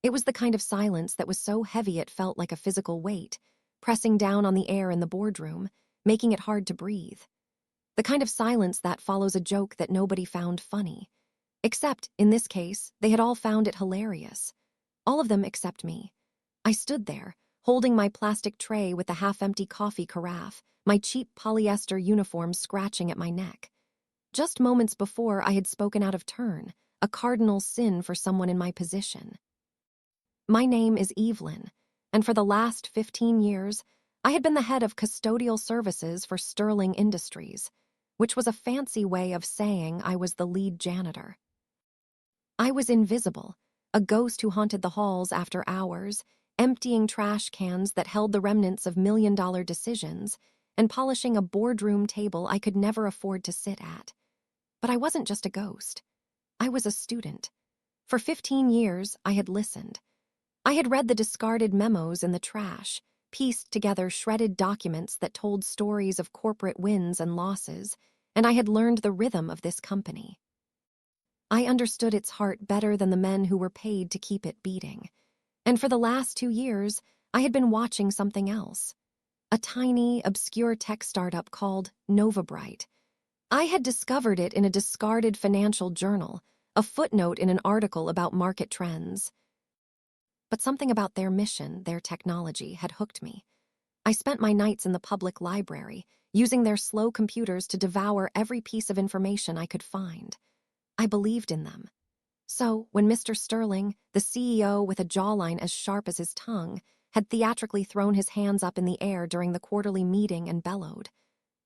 It was the kind of silence that was so heavy it felt like a physical weight, pressing down on the air in the boardroom, making it hard to breathe. The kind of silence that follows a joke that nobody found funny. Except, in this case, they had all found it hilarious. All of them except me. I stood there, holding my plastic tray with the half-empty coffee carafe, my cheap polyester uniform scratching at my neck. Just moments before, I had spoken out of turn, a cardinal sin for someone in my position. My name is Evelyn, and for the last 15 years, I had been the head of custodial services for Sterling Industries, which was a fancy way of saying I was the lead janitor. I was invisible, a ghost who haunted the halls after hours, emptying trash cans that held the remnants of million-dollar decisions, and polishing a boardroom table I could never afford to sit at. But I wasn't just a ghost. I was a student. For 15 years, I had listened. I had read the discarded memos in the trash, pieced together shredded documents that told stories of corporate wins and losses, and I had learned the rhythm of this company. I understood its heart better than the men who were paid to keep it beating. And for the last 2 years, I had been watching something else. A tiny, obscure tech startup called NovaBright. I had discovered it in a discarded financial journal, a footnote in an article about market trends. But something about their mission, their technology, had hooked me. I spent my nights in the public library, using their slow computers to devour every piece of information I could find. I believed in them. So, when Mr. Sterling, the CEO with a jawline as sharp as his tongue, had theatrically thrown his hands up in the air during the quarterly meeting and bellowed,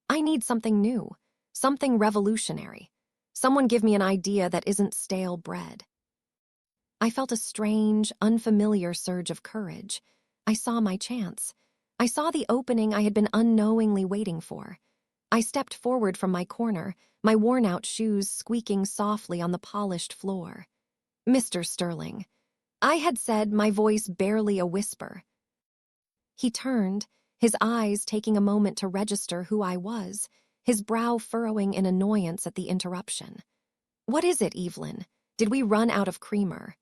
"I need something new, something revolutionary. Someone give me an idea that isn't stale bread." I felt a strange, unfamiliar surge of courage. I saw my chance. I saw the opening I had been unknowingly waiting for. I stepped forward from my corner, my worn-out shoes squeaking softly on the polished floor. "Mr. Sterling," I had said, my voice barely a whisper. He turned, his eyes taking a moment to register who I was, his brow furrowing in annoyance at the interruption. "What is it, Evelyn? Did we run out of creamer?"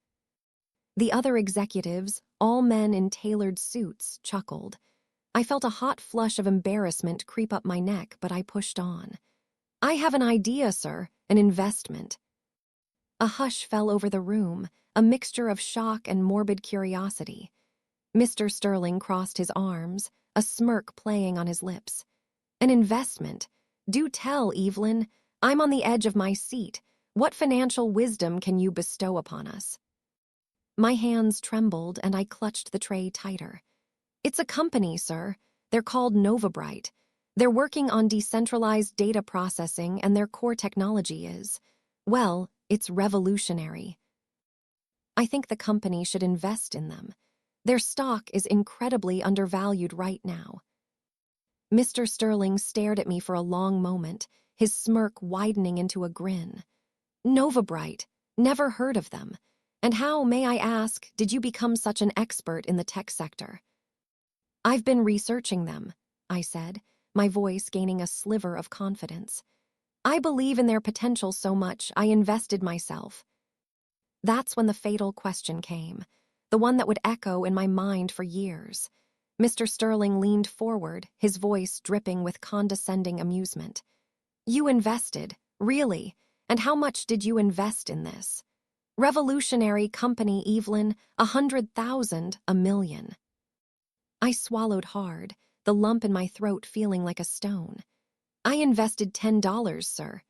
The other executives, all men in tailored suits, chuckled. I felt a hot flush of embarrassment creep up my neck, but I pushed on. "I have an idea, sir, an investment." A hush fell over the room, a mixture of shock and morbid curiosity. Mr. Sterling crossed his arms, a smirk playing on his lips. "An investment? Do tell, Evelyn. I'm on the edge of my seat. What financial wisdom can you bestow upon us?" My hands trembled and I clutched the tray tighter. "It's a company, sir. They're called NovaBright. They're working on decentralized data processing and their core technology is, well, it's revolutionary. I think the company should invest in them. Their stock is incredibly undervalued right now." Mr. Sterling stared at me for a long moment, his smirk widening into a grin. "NovaBright. Never heard of them. And how, may I ask, did you become such an expert in the tech sector?" "I've been researching them," I said, my voice gaining a sliver of confidence. "I believe in their potential so much, I invested myself." That's when the fatal question came, the one that would echo in my mind for years. Mr. Sterling leaned forward, his voice dripping with condescending amusement. "You invested, really? And how much did you invest in this?" "Revolutionary company, Evelyn, 100,000, a million." I swallowed hard, the lump in my throat feeling like a stone. "I invested $10, sir."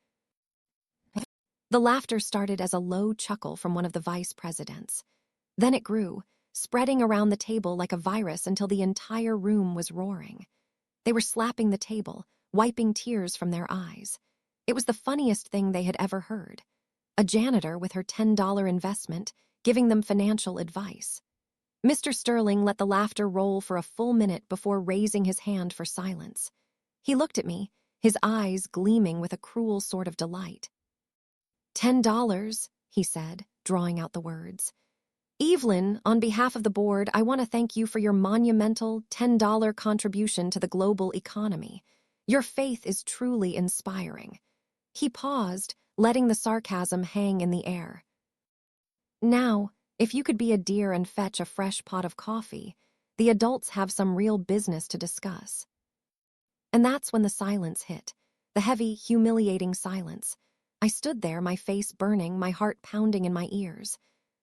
The laughter started as a low chuckle from one of the vice presidents. Then it grew, spreading around the table like a virus until the entire room was roaring. They were slapping the table, wiping tears from their eyes. It was the funniest thing they had ever heard. A janitor with her $10 investment giving them financial advice. Mr. Sterling let the laughter roll for a full minute before raising his hand for silence. He looked at me, his eyes gleaming with a cruel sort of delight. $10, he said, drawing out the words. "Evelyn, on behalf of the board, I want to thank you for your monumental $10 contribution to the global economy. Your faith is truly inspiring." He paused, letting the sarcasm hang in the air. "Now, If you could be a deer and fetch a fresh pot of coffee, the adults have some real business to discuss. And that's when the silence hit, the heavy, humiliating silence. I stood there, my face burning, my heart pounding in my ears.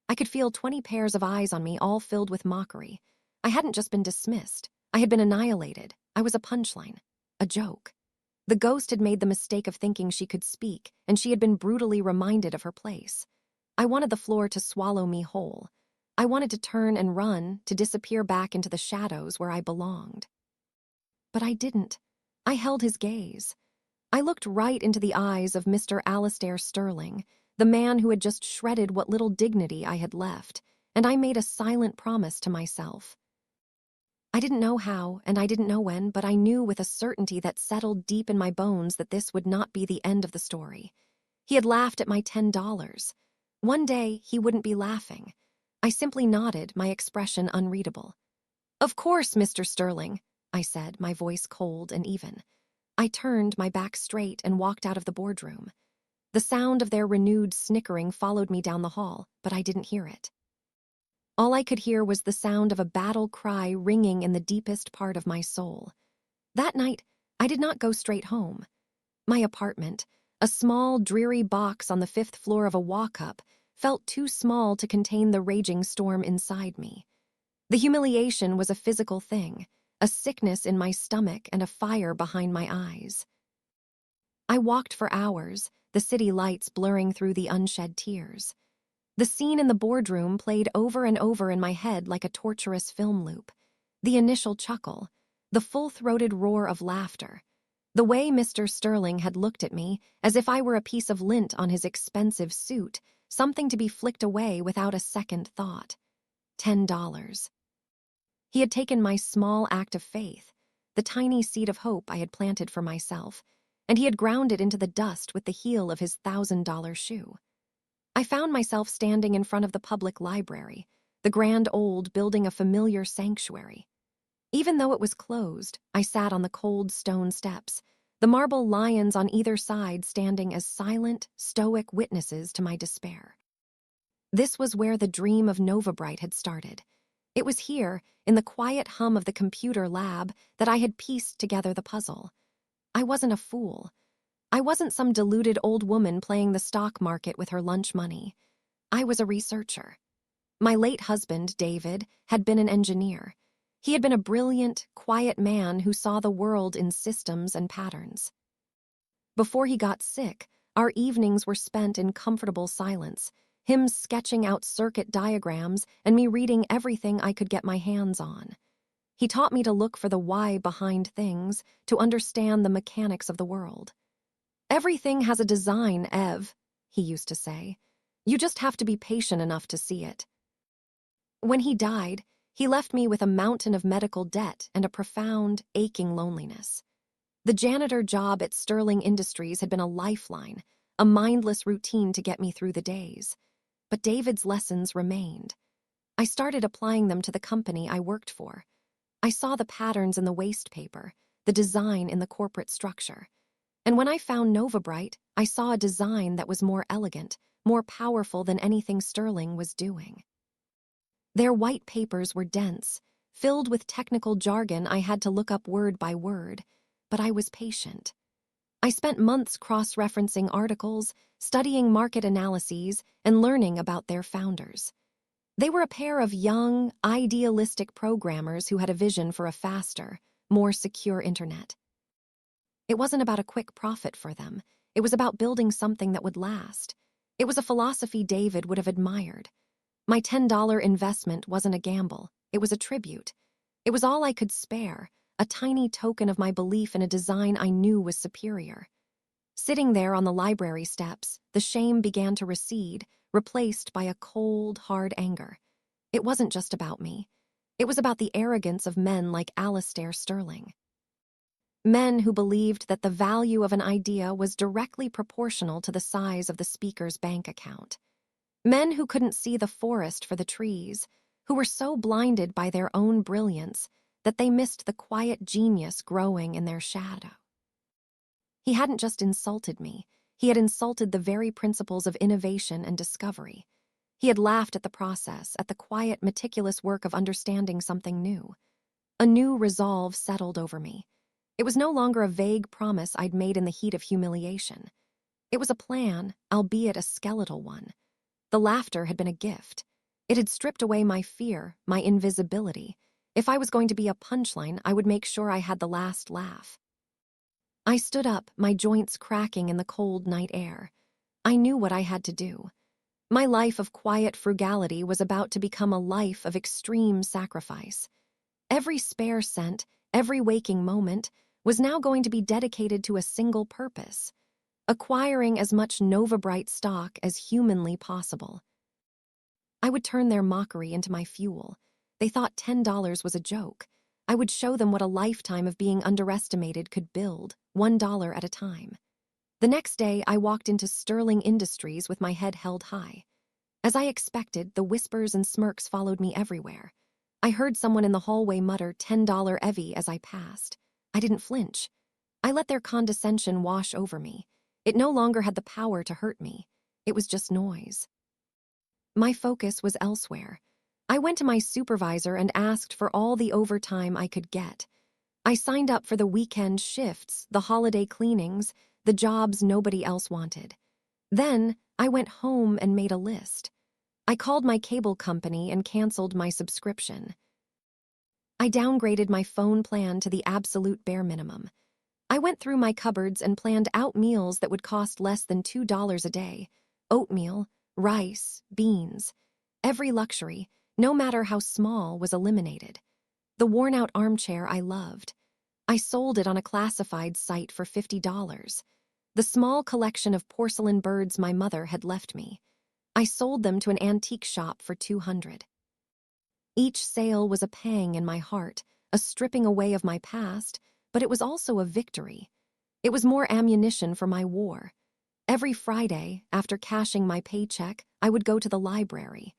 I could feel 20 pairs of eyes on me, all filled with mockery. I hadn't just been dismissed. I had been annihilated. I was a punchline, a joke. The ghost had made the mistake of thinking she could speak, and she had been brutally reminded of her place. I wanted the floor to swallow me whole. I wanted to turn and run, to disappear back into the shadows where I belonged. But I didn't. I held his gaze. I looked right into the eyes of Mr. Alastair Sterling, the man who had just shredded what little dignity I had left, and I made a silent promise to myself. I didn't know how, and I didn't know when, but I knew with a certainty that settled deep in my bones that this would not be the end of the story. He had laughed at my $10. One day, he wouldn't be laughing. I simply nodded, my expression unreadable. "Of course, Mr. Sterling," I said, my voice cold and even. I turned, my back straight, and walked out of the boardroom. The sound of their renewed snickering followed me down the hall, but I didn't hear it. All I could hear was the sound of a battle cry ringing in the deepest part of my soul. That night, I did not go straight home. My apartment, a small, dreary box on the 5th floor of a walk-up, felt too small to contain the raging storm inside me. The humiliation was a physical thing, a sickness in my stomach and a fire behind my eyes. I walked for hours, the city lights blurring through the unshed tears. The scene in the boardroom played over and over in my head like a torturous film loop. The initial chuckle, the full-throated roar of laughter, the way Mr. Sterling had looked at me as if I were a piece of lint on his expensive suit, something to be flicked away without a second thought. $10. He had taken my small act of faith, the tiny seed of hope I had planted for myself, and he had ground it into the dust with the heel of his $1,000 shoe. I found myself standing in front of the public library, the grand old building a familiar sanctuary. Even though it was closed, I sat on the cold stone steps, the marble lions on either side standing as silent, stoic witnesses to my despair. This was where the dream of Nova Bright had started. It was here, in the quiet hum of the computer lab, that I had pieced together the puzzle. I wasn't a fool. I wasn't some deluded old woman playing the stock market with her lunch money. I was a researcher. My late husband, David, had been an engineer. He had been a brilliant, quiet man who saw the world in systems and patterns. Before he got sick, our evenings were spent in comfortable silence, him sketching out circuit diagrams and me reading everything I could get my hands on. He taught me to look for the why behind things, to understand the mechanics of the world. "Everything has a design, Ev," he used to say. "You just have to be patient enough to see it." When he died, he left me with a mountain of medical debt and a profound, aching loneliness. The janitor job at Sterling Industries had been a lifeline, a mindless routine to get me through the days. But David's lessons remained. I started applying them to the company I worked for. I saw the patterns in the waste paper, the design in the corporate structure. And when I found Nova Bright, I saw a design that was more elegant, more powerful than anything Sterling was doing. Their white papers were dense, filled with technical jargon I had to look up word by word, but I was patient. I spent months cross-referencing articles, studying market analyses, and learning about their founders. They were a pair of young, idealistic programmers who had a vision for a faster, more secure internet. It wasn't about a quick profit for them. It was about building something that would last. It was a philosophy David would have admired. My $10 investment wasn't a gamble. It was a tribute. It was all I could spare, a tiny token of my belief in a design I knew was superior. Sitting there on the library steps, the shame began to recede, replaced by a cold, hard anger. It wasn't just about me. It was about the arrogance of men like Alastair Sterling. Men who believed that the value of an idea was directly proportional to the size of the speaker's bank account. Men who couldn't see the forest for the trees, who were so blinded by their own brilliance that they missed the quiet genius growing in their shadow. He hadn't just insulted me, he had insulted the very principles of innovation and discovery. He had laughed at the process, at the quiet, meticulous work of understanding something new. A new resolve settled over me. It was no longer a vague promise I'd made in the heat of humiliation. It was a plan, albeit a skeletal one. The laughter had been a gift. It had stripped away my fear, my invisibility. If I was going to be a punchline, I would make sure I had the last laugh. I stood up, my joints cracking in the cold night air. I knew what I had to do. My life of quiet frugality was about to become a life of extreme sacrifice. Every spare cent, every waking moment, was now going to be dedicated to a single purpose: acquiring as much Nova Bright stock as humanly possible. I would turn their mockery into my fuel. They thought $10 was a joke. I would show them what a lifetime of being underestimated could build, $1 at a time. The next day, I walked into Sterling Industries with my head held high. As I expected, the whispers and smirks followed me everywhere. I heard someone in the hallway mutter $10 Evie as I passed. I didn't flinch. I let their condescension wash over me. It no longer had the power to hurt me. It was just noise. My focus was elsewhere. I went to my supervisor and asked for all the overtime I could get. I signed up for the weekend shifts, the holiday cleanings, the jobs nobody else wanted. Then, I went home and made a list. I called my cable company and canceled my subscription. I downgraded my phone plan to the absolute bare minimum. I went through my cupboards and planned out meals that would cost less than $2 a day. Oatmeal, rice, beans. Every luxury, no matter how small, was eliminated. The worn-out armchair I loved. I sold it on a classified site for $50. The small collection of porcelain birds my mother had left me. I sold them to an antique shop for $200. Each sale was a pang in my heart, a stripping away of my past, but it was also a victory. It was more ammunition for my war. Every Friday, after cashing my paycheck, I would go to the library.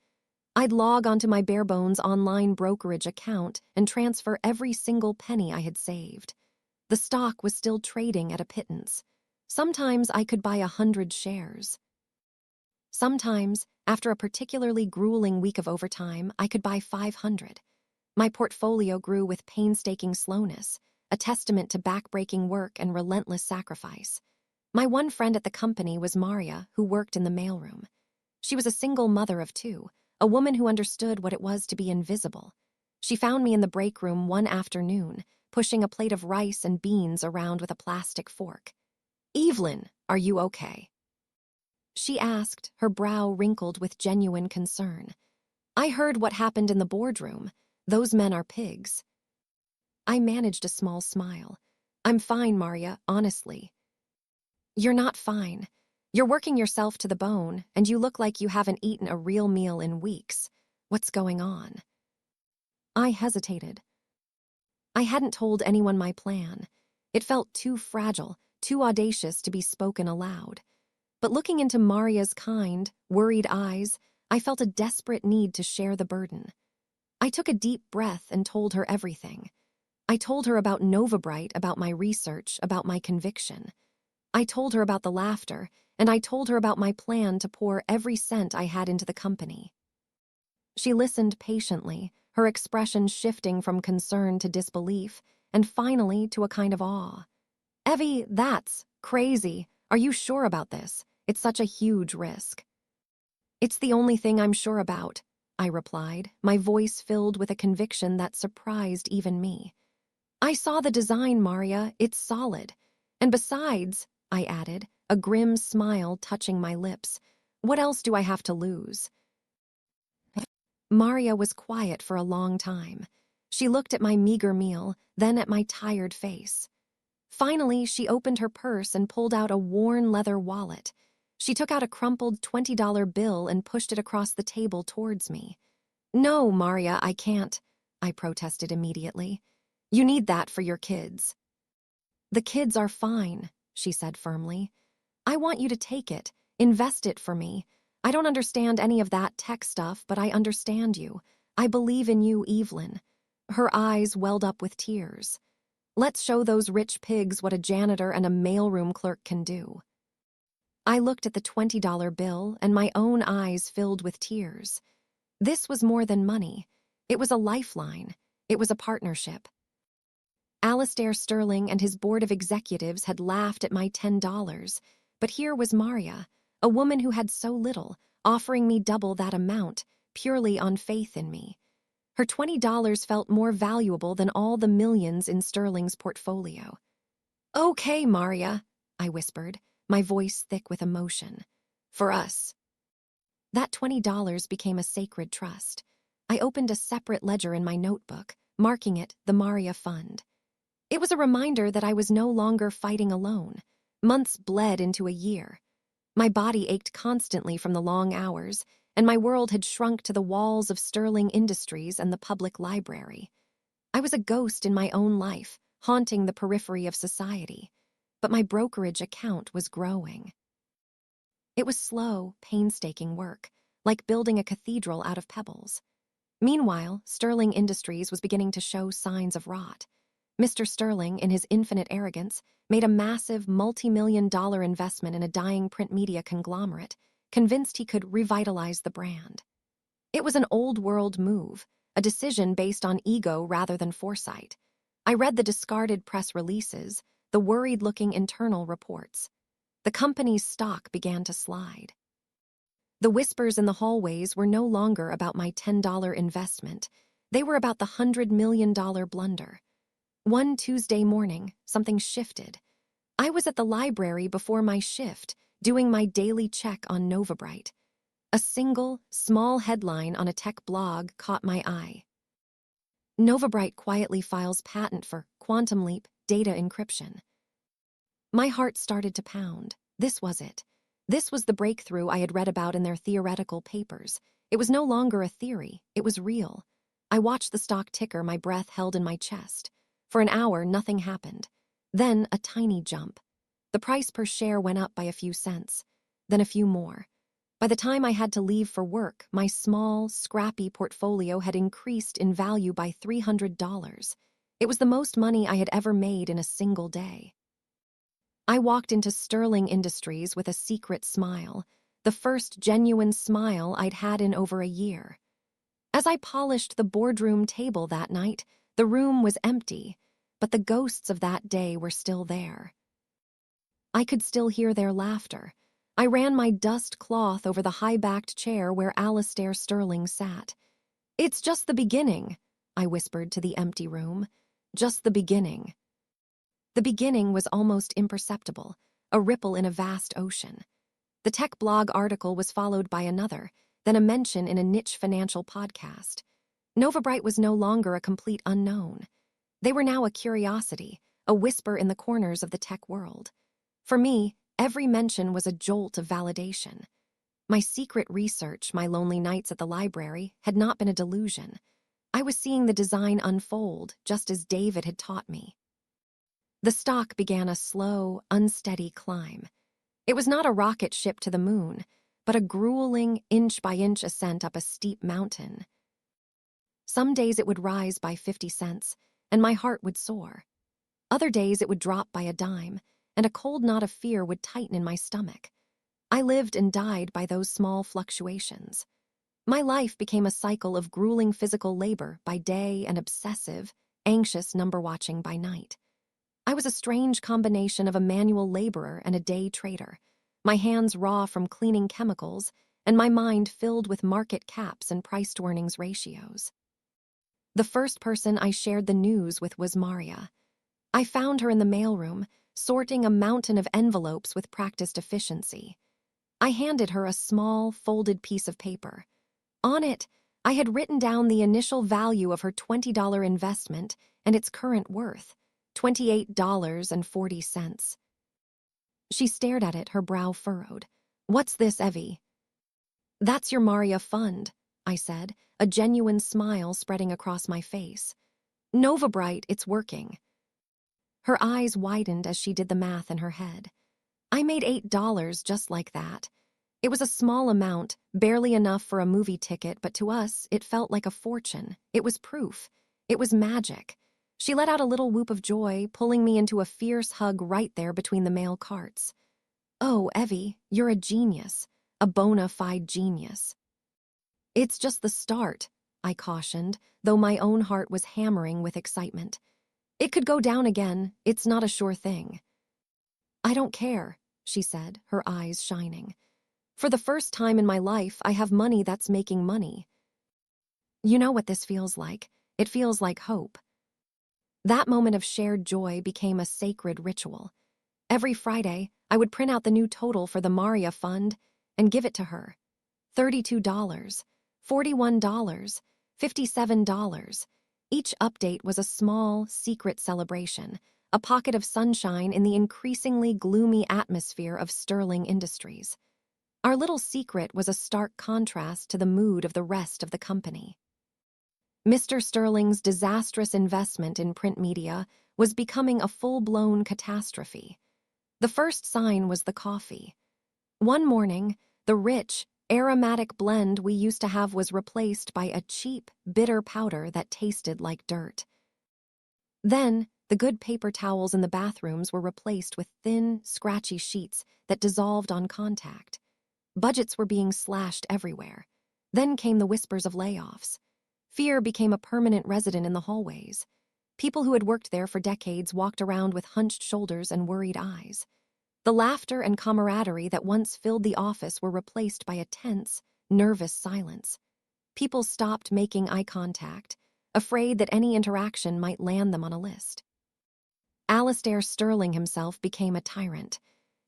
I'd log onto my bare-bones online brokerage account and transfer every single penny I had saved. The stock was still trading at a pittance. Sometimes I could buy 100 shares. Sometimes, after a particularly grueling week of overtime, I could buy 500. My portfolio grew with painstaking slowness, a testament to backbreaking work and relentless sacrifice. My one friend at the company was Maria, who worked in the mailroom. She was a single mother of two, a woman who understood what it was to be invisible. She found me in the break room one afternoon, pushing a plate of rice and beans around with a plastic fork. "Evelyn, are you okay?" she asked, her brow wrinkled with genuine concern. "I heard what happened in the boardroom. Those men are pigs." I managed a small smile. "I'm fine, Maria, honestly." "You're not fine. You're working yourself to the bone, and you look like you haven't eaten a real meal in weeks. What's going on?" I hesitated. I hadn't told anyone my plan. It felt too fragile, too audacious to be spoken aloud. But looking into Maria's kind, worried eyes, I felt a desperate need to share the burden. I took a deep breath and told her everything. I told her about Nova Bright, about my research, about my conviction. I told her about the laughter, and I told her about my plan to pour every cent I had into the company. She listened patiently, her expression shifting from concern to disbelief, and finally to a kind of awe. "Evie, that's crazy. Are you sure about this? It's such a huge risk." "It's the only thing I'm sure about," I replied, my voice filled with a conviction that surprised even me. "I saw the design, Maria. It's solid. And besides," I added, a grim smile touching my lips, "what else do I have to lose?" Maria was quiet for a long time. She looked at my meager meal, then at my tired face. Finally, she opened her purse and pulled out a worn leather wallet. She took out a crumpled $20 bill and pushed it across the table towards me. "No, Maria, I can't," I protested immediately. "You need that for your kids." "The kids are fine," she said firmly. "I want you to take it, invest it for me. I don't understand any of that tech stuff, but I understand you. I believe in you, Evelyn." Her eyes welled up with tears. "Let's show those rich pigs what a janitor and a mailroom clerk can do." I looked at the $20 bill and my own eyes filled with tears. This was more than money. It was a lifeline. It was a partnership. Alastair Sterling and his board of executives had laughed at my $10, but here was Maria, a woman who had so little, offering me double that amount, purely on faith in me. Her $20 felt more valuable than all the millions in Sterling's portfolio. "Okay, Maria," I whispered, my voice thick with emotion. "For us." That $20 became a sacred trust. I opened a separate ledger in my notebook, marking it the Maria Fund. It was a reminder that I was no longer fighting alone. Months bled into a year. My body ached constantly from the long hours, and my world had shrunk to the walls of Sterling Industries and the public library. I was a ghost in my own life, haunting the periphery of society. But my brokerage account was growing. It was slow, painstaking work, like building a cathedral out of pebbles. Meanwhile, Sterling Industries was beginning to show signs of rot. Mr. Sterling, in his infinite arrogance, made a massive multi-million-dollar investment in a dying print media conglomerate, convinced he could revitalize the brand. It was an old-world move, a decision based on ego rather than foresight. I read the discarded press releases, the worried-looking internal reports. The company's stock began to slide. The whispers in the hallways were no longer about my $10 investment. They were about the $100 million blunder. One Tuesday morning, something shifted. I was at the library before my shift, doing my daily check on Novabright. A single, small headline on a tech blog caught my eye. Novabright quietly files patent for quantum leap data encryption. My heart started to pound. This was it. This was the breakthrough I had read about in their theoretical papers. It was no longer a theory. It was real. I watched the stock ticker, my breath held in my chest. For an hour, nothing happened. Then a tiny jump. The price per share went up by a few cents, then a few more. By the time I had to leave for work, my small, scrappy portfolio had increased in value by $300. It was the most money I had ever made in a single day. I walked into Sterling Industries with a secret smile, the first genuine smile I'd had in over a year. As I polished the boardroom table that night, the room was empty, but the ghosts of that day were still there. I could still hear their laughter. I ran my dust cloth over the high-backed chair where Alastair Sterling sat. "It's just the beginning," I whispered to the empty room. "Just the beginning." The beginning was almost imperceptible, a ripple in a vast ocean. The tech blog article was followed by another, then a mention in a niche financial podcast. Novabright was no longer a complete unknown. They were now a curiosity, a whisper in the corners of the tech world. For me, every mention was a jolt of validation. My secret research, my lonely nights at the library, had not been a delusion. I was seeing the design unfold, just as David had taught me. The stock began a slow, unsteady climb. It was not a rocket ship to the moon, but a grueling, inch-by-inch ascent up a steep mountain. Some days it would rise by 50 cents, and my heart would soar. Other days it would drop by a dime, and a cold knot of fear would tighten in my stomach. I lived and died by those small fluctuations. My life became a cycle of grueling physical labor by day and obsessive, anxious number-watching by night. I was a strange combination of a manual laborer and a day trader, my hands raw from cleaning chemicals, and my mind filled with market caps and price-to-earnings ratios. The first person I shared the news with was Maria. I found her in the mailroom, sorting a mountain of envelopes with practiced efficiency. I handed her a small, folded piece of paper. On it, I had written down the initial value of her $20 investment and its current worth, $28.40. She stared at it, her brow furrowed. "What's this, Evie?" "That's your Maria Fund," I said, a genuine smile spreading across my face. "Novabright, it's working." Her eyes widened as she did the math in her head. I made $8 just like that. It was a small amount, barely enough for a movie ticket, but to us, it felt like a fortune. It was proof. It was magic. She let out a little whoop of joy, pulling me into a fierce hug right there between the mail carts. Oh, Evie, you're a genius, a bona fide genius. It's just the start, I cautioned, though my own heart was hammering with excitement. It could go down again, it's not a sure thing. I don't care, she said, her eyes shining. For the first time in my life, I have money that's making money. You know what this feels like. It feels like hope. That moment of shared joy became a sacred ritual. Every Friday, I would print out the new total for the Maria Fund and give it to her. $32, $41, $57. Each update was a small, secret celebration, a pocket of sunshine in the increasingly gloomy atmosphere of Sterling Industries. Our little secret was a stark contrast to the mood of the rest of the company. Mr. Sterling's disastrous investment in print media was becoming a full-blown catastrophe. The first sign was the coffee. One morning, the rich, aromatic blend we used to have was replaced by a cheap, bitter powder that tasted like dirt. Then, the good paper towels in the bathrooms were replaced with thin, scratchy sheets that dissolved on contact. Budgets were being slashed everywhere. Then came the whispers of layoffs. Fear became a permanent resident in the hallways. People who had worked there for decades walked around with hunched shoulders and worried eyes. The laughter and camaraderie that once filled the office were replaced by a tense, nervous silence. People stopped making eye contact, afraid that any interaction might land them on a list. Alastair Sterling himself became a tyrant.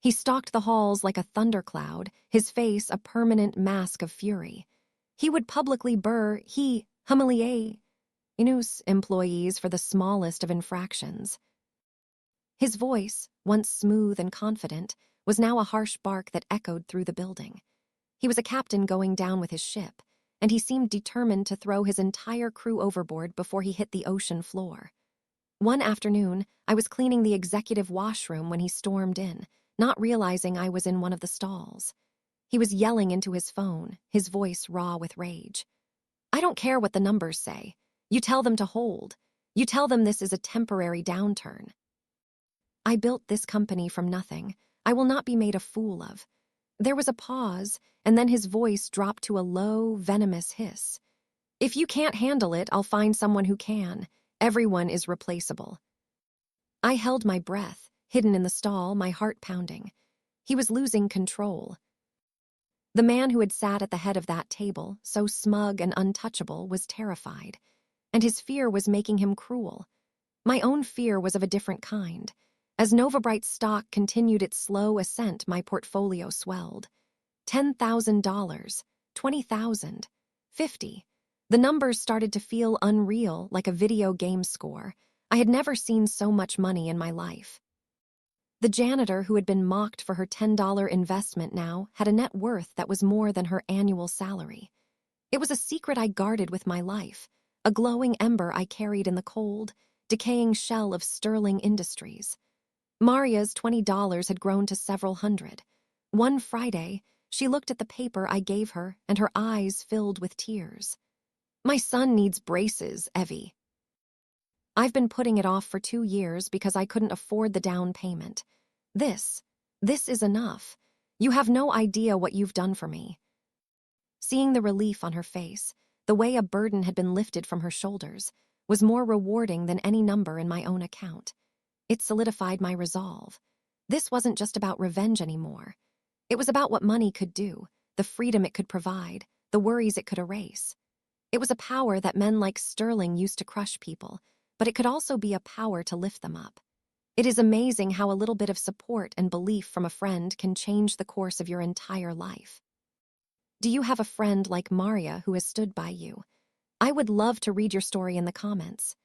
He stalked the halls like a thundercloud, his face a permanent mask of fury. He would publicly humiliate employees for the smallest of infractions. His voice, once smooth and confident, was now a harsh bark that echoed through the building. He was a captain going down with his ship, and he seemed determined to throw his entire crew overboard before he hit the ocean floor. One afternoon, I was cleaning the executive washroom when he stormed in, not realizing I was in one of the stalls. He was yelling into his phone, his voice raw with rage. I don't care what the numbers say. You tell them to hold. You tell them this is a temporary downturn. I built this company from nothing. I will not be made a fool of. There was a pause, and then his voice dropped to a low, venomous hiss. If you can't handle it, I'll find someone who can. Everyone is replaceable. I held my breath, hidden in the stall, my heart pounding. He was losing control. The man who had sat at the head of that table, so smug and untouchable, was terrified, and his fear was making him cruel. My own fear was of a different kind. As Novabright's stock continued its slow ascent, my portfolio swelled. $10,000, $20,000, $50,000. The numbers started to feel unreal, like a video game score. I had never seen so much money in my life. The janitor who had been mocked for her $10 investment now had a net worth that was more than her annual salary. It was a secret I guarded with my life, a glowing ember I carried in the cold, decaying shell of Sterling Industries. Maria's $20 had grown to several hundred. One Friday, she looked at the paper I gave her, and her eyes filled with tears. My son needs braces, Evie. I've been putting it off for 2 years because I couldn't afford the down payment. This is enough. You have no idea what you've done for me. Seeing the relief on her face, the way a burden had been lifted from her shoulders, was more rewarding than any number in my own account. It solidified my resolve. This wasn't just about revenge anymore. It was about what money could do, the freedom it could provide, the worries it could erase. It was a power that men like Sterling used to crush people, but it could also be a power to lift them up. It is amazing how a little bit of support and belief from a friend can change the course of your entire life. Do you have a friend like Maria who has stood by you? I would love to read your story in the comments.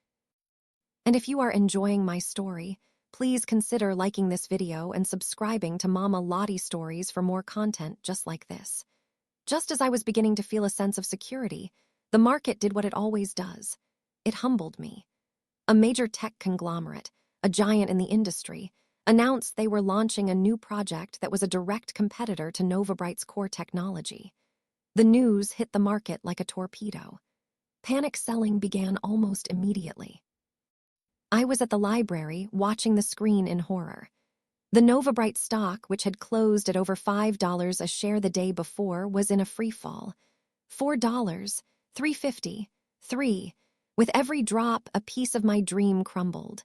And if you are enjoying my story, please consider liking this video and subscribing to Mama Lottie Stories for more content just like this. Just as I was beginning to feel a sense of security, the market did what it always does. It humbled me. A major tech conglomerate, a giant in the industry, announced they were launching a new project that was a direct competitor to Novabright's core technology. The news hit the market like a torpedo. Panic selling began almost immediately. I was at the library, watching the screen in horror. The Nova Bright stock, which had closed at over $5 a share the day before, was in a free fall. $4, $3.50, $3. With every drop, a piece of my dream crumbled.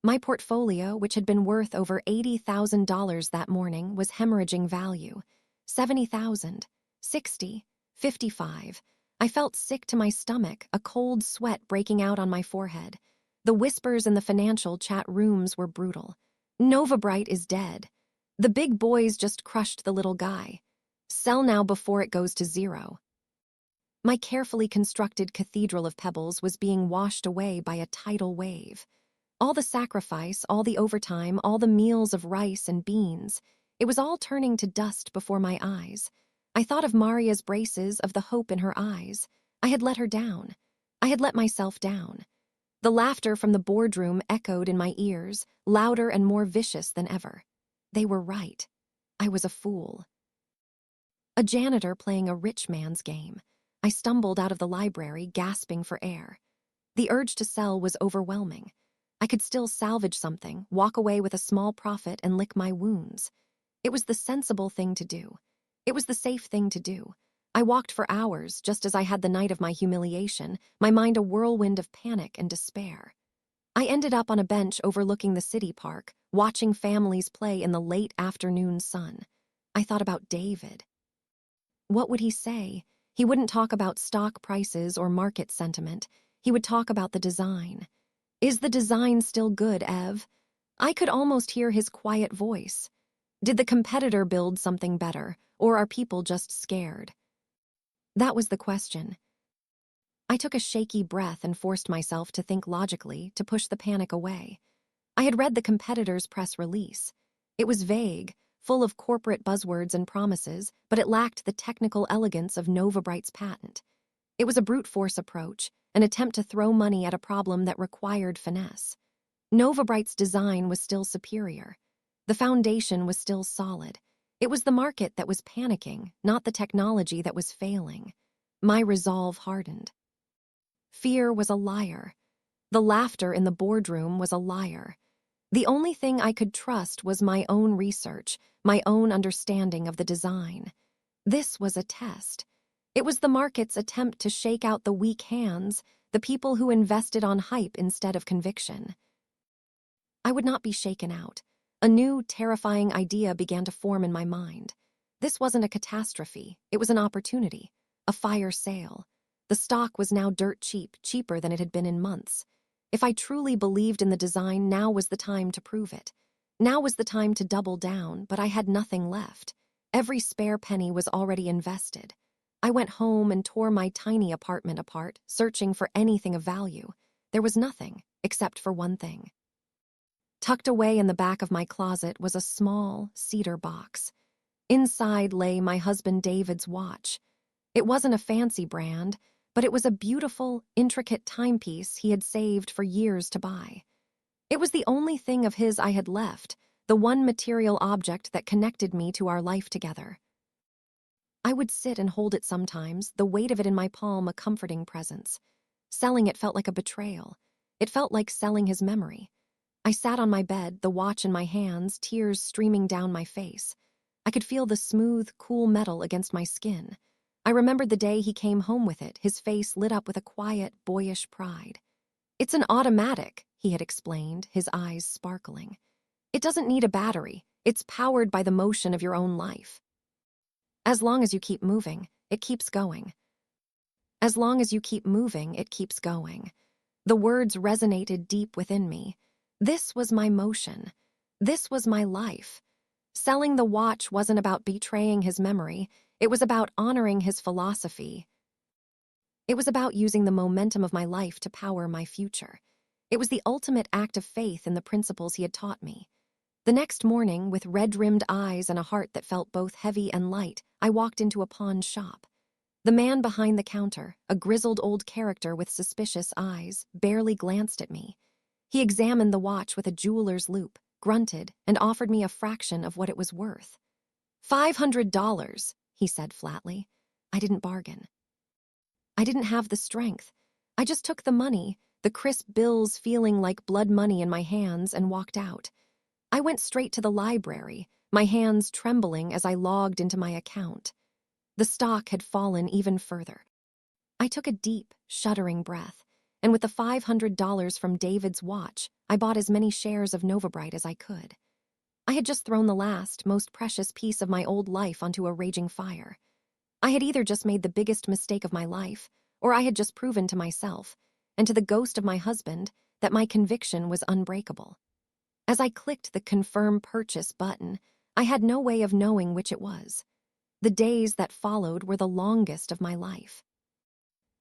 My portfolio, which had been worth over $80,000 that morning, was hemorrhaging value. 70,000, 60, 55. I felt sick to my stomach, a cold sweat breaking out on my forehead. The whispers in the financial chat rooms were brutal. Nova Bright is dead. The big boys just crushed the little guy. Sell now before it goes to zero. My carefully constructed cathedral of pebbles was being washed away by a tidal wave. All the sacrifice, all the overtime, all the meals of rice and beans, it was all turning to dust before my eyes. I thought of Maria's braces, of the hope in her eyes. I had let her down. I had let myself down. The laughter from the boardroom echoed in my ears, louder and more vicious than ever. They were right. I was a fool. A janitor playing a rich man's game. I stumbled out of the library, gasping for air. The urge to sell was overwhelming. I could still salvage something, walk away with a small profit, and lick my wounds. It was the sensible thing to do. It was the safe thing to do. I walked for hours, just as I had the night of my humiliation, my mind a whirlwind of panic and despair. I ended up on a bench overlooking the city park, watching families play in the late afternoon sun. I thought about David. What would he say? He wouldn't talk about stock prices or market sentiment. He would talk about the design. Is the design still good, Ev? I could almost hear his quiet voice. Did the competitor build something better, or are people just scared? That was the question. I took a shaky breath and forced myself to think logically, to push the panic away. I had read the competitor's press release. It was vague, full of corporate buzzwords and promises, but it lacked the technical elegance of Nova Bright's patent. It was a brute force approach, an attempt to throw money at a problem that required finesse. Nova Bright's design was still superior. The foundation was still solid. It was the market that was panicking, not the technology that was failing. My resolve hardened. Fear was a liar. The laughter in the boardroom was a liar. The only thing I could trust was my own research, my own understanding of the design. This was a test. It was the market's attempt to shake out the weak hands, the people who invested on hype instead of conviction. I would not be shaken out. A new, terrifying idea began to form in my mind. This wasn't a catastrophe. It was an opportunity, a fire sale. The stock was now dirt cheap, cheaper than it had been in months. If I truly believed in the design, now was the time to prove it. Now was the time to double down, but I had nothing left. Every spare penny was already invested. I went home and tore my tiny apartment apart, searching for anything of value. There was nothing, except for one thing. Tucked away in the back of my closet was a small cedar box. Inside lay my husband David's watch. It wasn't a fancy brand, but it was a beautiful, intricate timepiece he had saved for years to buy. It was the only thing of his I had left, the one material object that connected me to our life together. I would sit and hold it sometimes, the weight of it in my palm a comforting presence. Selling it felt like a betrayal. It felt like selling his memory. I sat on my bed, the watch in my hands, tears streaming down my face. I could feel the smooth, cool metal against my skin. I remembered the day he came home with it, his face lit up with a quiet, boyish pride. "It's an automatic," he had explained, his eyes sparkling. "It doesn't need a battery. It's powered by the motion of your own life. As long as you keep moving, it keeps going. As long as you keep moving, it keeps going." The words resonated deep within me. This was my motion. This was my life. Selling the watch wasn't about betraying his memory. It was about honoring his philosophy. It was about using the momentum of my life to power my future. It was the ultimate act of faith in the principles he had taught me. The next morning, with red-rimmed eyes and a heart that felt both heavy and light, I walked into a pawn shop. The man behind the counter, a grizzled old character with suspicious eyes, barely glanced at me. He examined the watch with a jeweler's loupe, grunted, and offered me a fraction of what it was worth. $500, he said flatly. I didn't bargain. I didn't have the strength. I just took the money, the crisp bills feeling like blood money in my hands, and walked out. I went straight to the library, my hands trembling as I logged into my account. The stock had fallen even further. I took a deep, shuddering breath, and with the $500 from David's watch, I bought as many shares of Novabright as I could. I had just thrown the last, most precious piece of my old life onto a raging fire. I had either just made the biggest mistake of my life, or I had just proven to myself, and to the ghost of my husband, that my conviction was unbreakable. As I clicked the confirm purchase button, I had no way of knowing which it was. The days that followed were the longest of my life.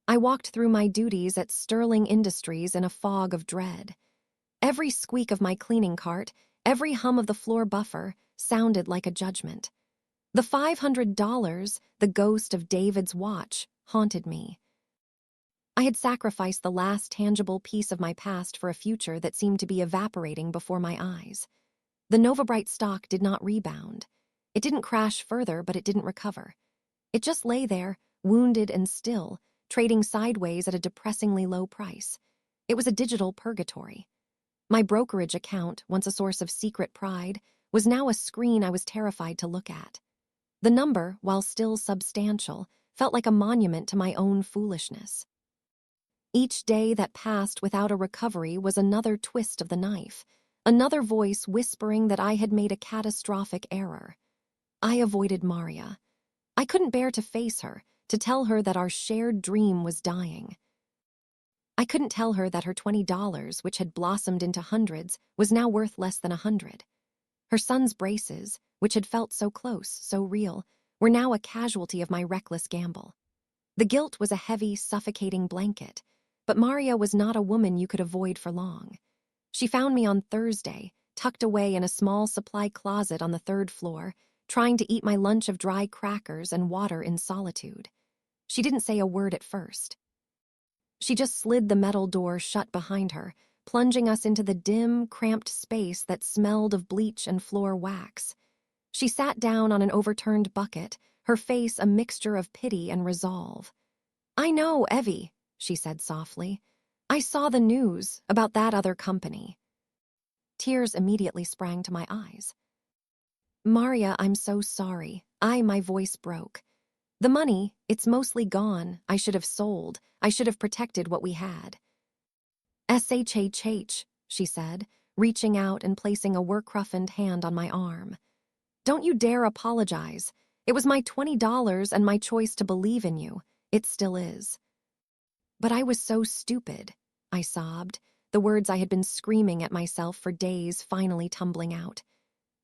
I walked through my duties at Sterling Industries in a fog of dread. Every squeak of my cleaning cart, every hum of the floor buffer, sounded like a judgment. The $500, the ghost of David's watch, haunted me. I had sacrificed the last tangible piece of my past for a future that seemed to be evaporating before my eyes. The Novabright stock did not rebound. It didn't crash further, but it didn't recover. It just lay there, wounded and still, trading sideways at a depressingly low price. It was a digital purgatory. My brokerage account, once a source of secret pride, was now a screen I was terrified to look at. The number, while still substantial, felt like a monument to my own foolishness. Each day that passed without a recovery was another twist of the knife, another voice whispering that I had made a catastrophic error. I avoided Maria. I couldn't bear to face her, to tell her that our shared dream was dying. I couldn't tell her that her $20, which had blossomed into hundreds, was now worth less than 100. Her son's braces, which had felt so close, so real, were now a casualty of my reckless gamble. The guilt was a heavy, suffocating blanket, but Maria was not a woman you could avoid for long. She found me on Thursday, tucked away in a small supply closet on the 3rd floor, trying to eat my lunch of dry crackers and water in solitude. She didn't say a word at first. She just slid the metal door shut behind her, plunging us into the dim, cramped space that smelled of bleach and floor wax. She sat down on an overturned bucket, her face a mixture of pity and resolve. "I know, Evie," she said softly. "I saw the news about that other company." Tears immediately sprang to my eyes. "Maria, I'm so sorry." My voice broke. "The money, it's mostly gone. I should have sold. I should have protected what we had." "SHHH," she said, reaching out and placing a work-roughened hand on my arm. "Don't you dare apologize. It was my $20 and my choice to believe in you. It still is." "But I was so stupid," I sobbed, the words I had been screaming at myself for days finally tumbling out.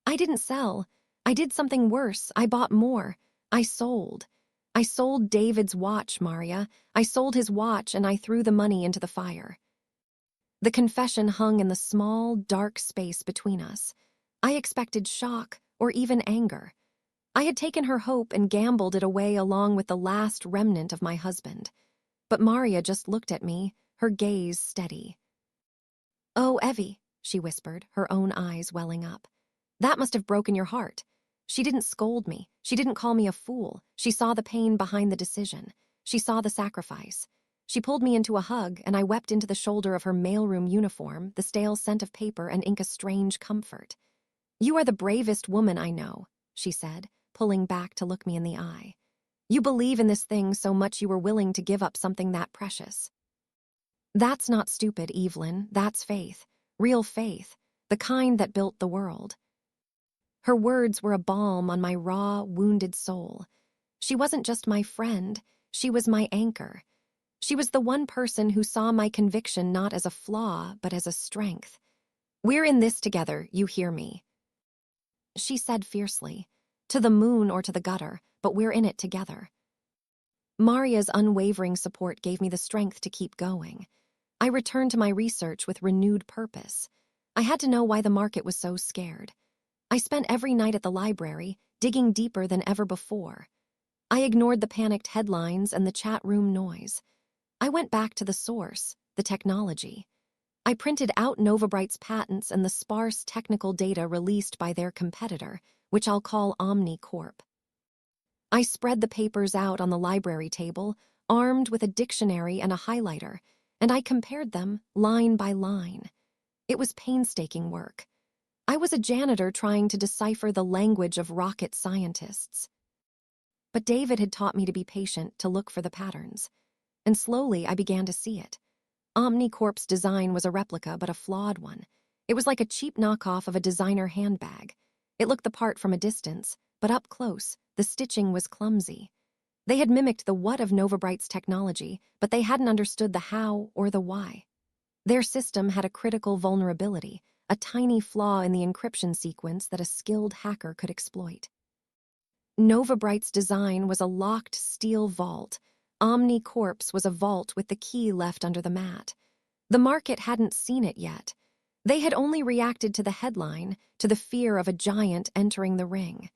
"I didn't sell. I did something worse. I bought more. I sold. I sold David's watch, Maria. I sold his watch and I threw the money into the fire." The confession hung in the small, dark space between us. I expected shock or even anger. I had taken her hope and gambled it away along with the last remnant of my husband. But Maria just looked at me, her gaze steady. "Oh, Evie," she whispered, her own eyes welling up. "That must have broken your heart." She didn't scold me. She didn't call me a fool. She saw the pain behind the decision. She saw the sacrifice. She pulled me into a hug, and I wept into the shoulder of her mailroom uniform, the stale scent of paper and ink a strange comfort. "You are the bravest woman I know," she said, pulling back to look me in the eye. "You believe in this thing so much you were willing to give up something that precious." "That's not stupid, Evelyn. That's faith. Real faith. The kind that built the world." Her words were a balm on my raw, wounded soul. She wasn't just my friend. She was my anchor. She was the one person who saw my conviction not as a flaw, but as a strength. "We're in this together, you hear me?" she said fiercely. "To the moon or to the gutter, but we're in it together." Maria's unwavering support gave me the strength to keep going. I returned to my research with renewed purpose. I had to know why the market was so scared. I spent every night at the library, digging deeper than ever before. I ignored the panicked headlines and the chat room noise. I went back to the source, the technology. I printed out Novabright's patents and the sparse technical data released by their competitor, which I'll call Omni Corp. I spread the papers out on the library table, armed with a dictionary and a highlighter, and I compared them line by line. It was painstaking work. I was a janitor trying to decipher the language of rocket scientists. But David had taught me to be patient, to look for the patterns. And slowly I began to see it. Omnicorp's design was a replica, but a flawed one. It was like a cheap knockoff of a designer handbag. It looked the part from a distance, but up close, the stitching was clumsy. They had mimicked the what of Novabright's technology, but they hadn't understood the how or the why. Their system had a critical vulnerability, a tiny flaw in the encryption sequence that a skilled hacker could exploit. Novabright's design was a locked steel vault. Omnicorp's was a vault with the key left under the mat. The market hadn't seen it yet. They had only reacted to the headline, to the fear of a giant entering the ring.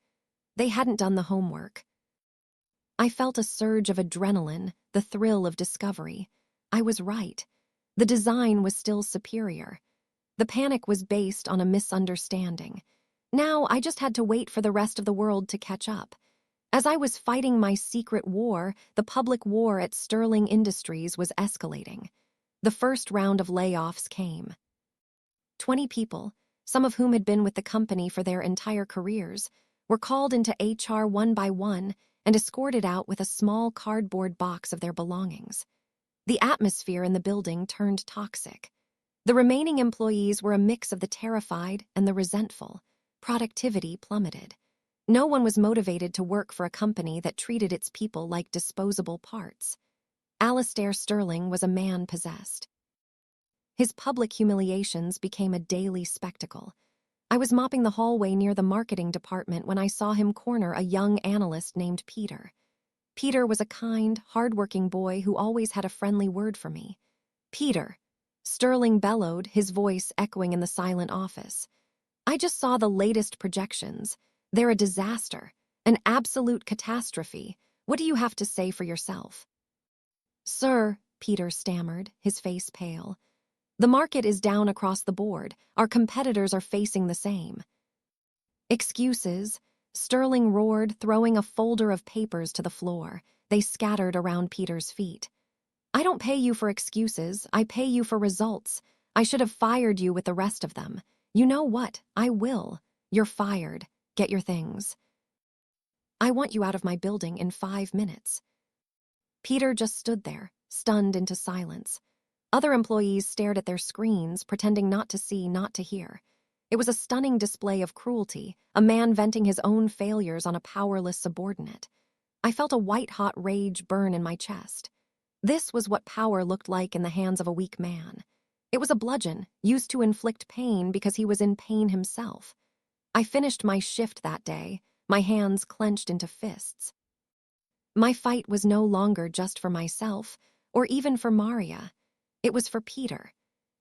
They hadn't done the homework. I felt a surge of adrenaline, the thrill of discovery. I was right. The design was still superior. The panic was based on a misunderstanding. Now I just had to wait for the rest of the world to catch up. As I was fighting my secret war, the public war at Sterling Industries was escalating. The first round of layoffs came. 20 people, some of whom had been with the company for their entire careers, were called into HR one by one and escorted out with a small cardboard box of their belongings. The atmosphere in the building turned toxic. The remaining employees were a mix of the terrified and the resentful. Productivity plummeted. No one was motivated to work for a company that treated its people like disposable parts. Alastair Sterling was a man possessed. His public humiliations became a daily spectacle. I was mopping the hallway near the marketing department when I saw him corner a young analyst named Peter. Peter was a kind, hard-working boy who always had a friendly word for me. "Peter," Sterling bellowed, his voice echoing in the silent office. "I just saw the latest projections. They're a disaster, an absolute catastrophe. What do you have to say for yourself?" "Sir," Peter stammered, his face pale, "the market is down across the board. Our competitors are facing the same." "Excuses," Sterling roared, throwing a folder of papers to the floor. They scattered around Peter's feet. "I don't pay you for excuses. I pay you for results. I should have fired you with the rest of them. You know what? I will. You're fired. Get your things. I want you out of my building in 5 minutes." Peter just stood there, stunned into silence. Other employees stared at their screens, pretending not to see, not to hear. It was a stunning display of cruelty, a man venting his own failures on a powerless subordinate. I felt a white-hot rage burn in my chest. This was what power looked like in the hands of a weak man. It was a bludgeon, used to inflict pain because he was in pain himself. I finished my shift that day, my hands clenched into fists. My fight was no longer just for myself, or even for Maria. It was for Peter.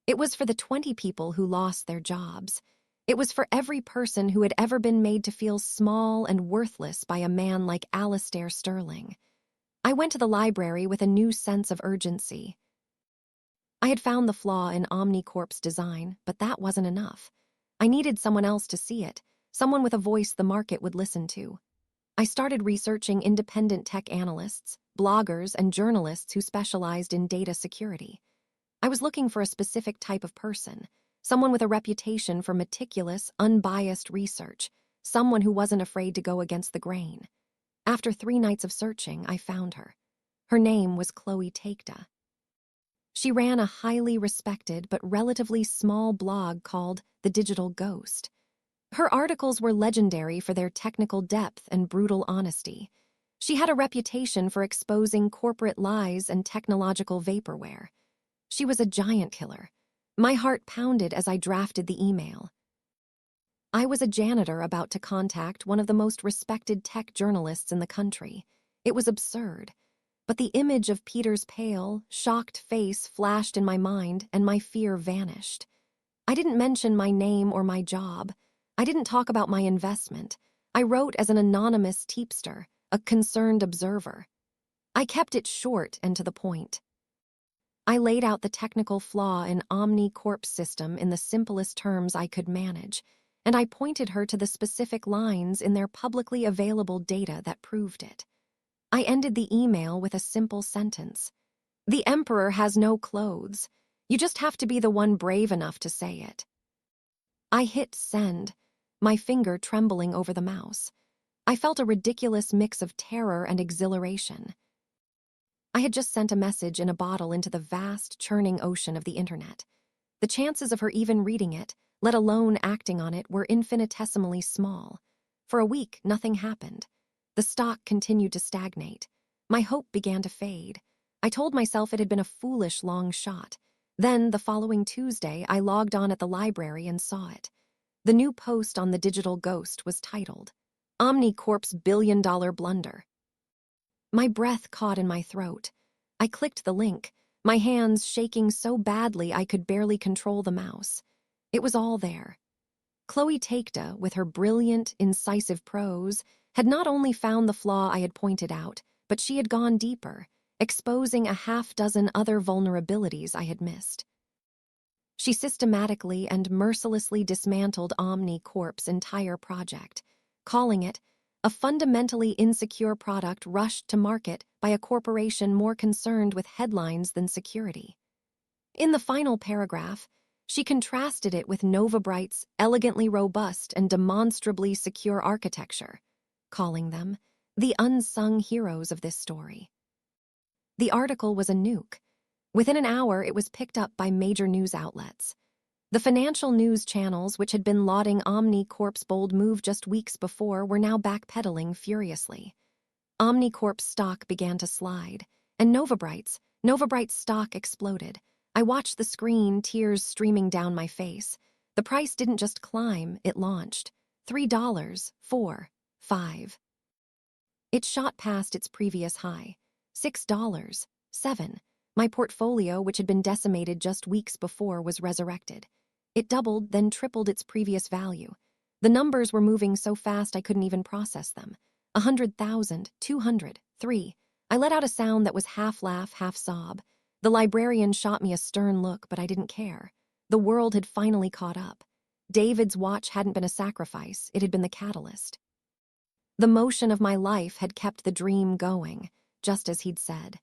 It was for the 20 people who lost their jobs. It was for every person who had ever been made to feel small and worthless by a man like Alastair Sterling. I went to the library with a new sense of urgency. I had found the flaw in Omnicorp's design, but that wasn't enough. I needed someone else to see it, someone with a voice the market would listen to. I started researching independent tech analysts, bloggers, and journalists who specialized in data security. I was looking for a specific type of person, someone with a reputation for meticulous, unbiased research, someone who wasn't afraid to go against the grain. After 3 nights of searching, I found her. Her name was Chloe Takeda. She ran a highly respected but relatively small blog called The Digital Ghost. Her articles were legendary for their technical depth and brutal honesty. She had a reputation for exposing corporate lies and technological vaporware. She was a giant killer. My heart pounded as I drafted the email. I was a janitor about to contact one of the most respected tech journalists in the country. It was absurd. But the image of Peter's pale, shocked face flashed in my mind, and my fear vanished. I didn't mention my name or my job. I didn't talk about my investment. I wrote as an anonymous teepster, a concerned observer. I kept it short and to the point. I laid out the technical flaw in Omnicorp's system in the simplest terms I could manage, and I pointed her to the specific lines in their publicly available data that proved it. I ended the email with a simple sentence. "The Emperor has no clothes. You just have to be the one brave enough to say it." I hit send, my finger trembling over the mouse. I felt a ridiculous mix of terror and exhilaration. I had just sent a message in a bottle into the vast, churning ocean of the internet. The chances of her even reading it, let alone acting on it, were infinitesimally small. For a week, nothing happened. The stock continued to stagnate. My hope began to fade. I told myself it had been a foolish long shot. Then, the following Tuesday, I logged on at the library and saw it. The new post on the Digital Ghost was titled, "Omnicorp's Billion-Dollar Blunder." My breath caught in my throat. I clicked the link, my hands shaking so badly I could barely control the mouse. It was all there. Chloe Taikta, with her brilliant, incisive prose, had not only found the flaw I had pointed out, but she had gone deeper, exposing a half-dozen other vulnerabilities I had missed. She systematically and mercilessly dismantled OmniCorp's entire project, calling it a fundamentally insecure product rushed to market by a corporation more concerned with headlines than security. In the final paragraph, she contrasted it with Novabright's elegantly robust and demonstrably secure architecture, calling them the unsung heroes of this story. The article was a nuke. Within an hour, it was picked up by major news outlets. The financial news channels, which had been lauding OmniCorp's bold move just weeks before, were now backpedaling furiously. OmniCorp's stock began to slide, and Novabright's stock exploded. I watched the screen, tears streaming down my face. The price didn't just climb, it launched. $3, $4, $5. It shot past its previous high. $6, $7. My portfolio, which had been decimated just weeks before, was resurrected. It doubled, then tripled its previous value. The numbers were moving so fast I couldn't even process them. 100,000, 200, 3. I let out a sound that was half laugh, half sob. The librarian shot me a stern look, but I didn't care. The world had finally caught up. David's watch hadn't been a sacrifice, it had been the catalyst. The motion of my life had kept the dream going, just as he'd said.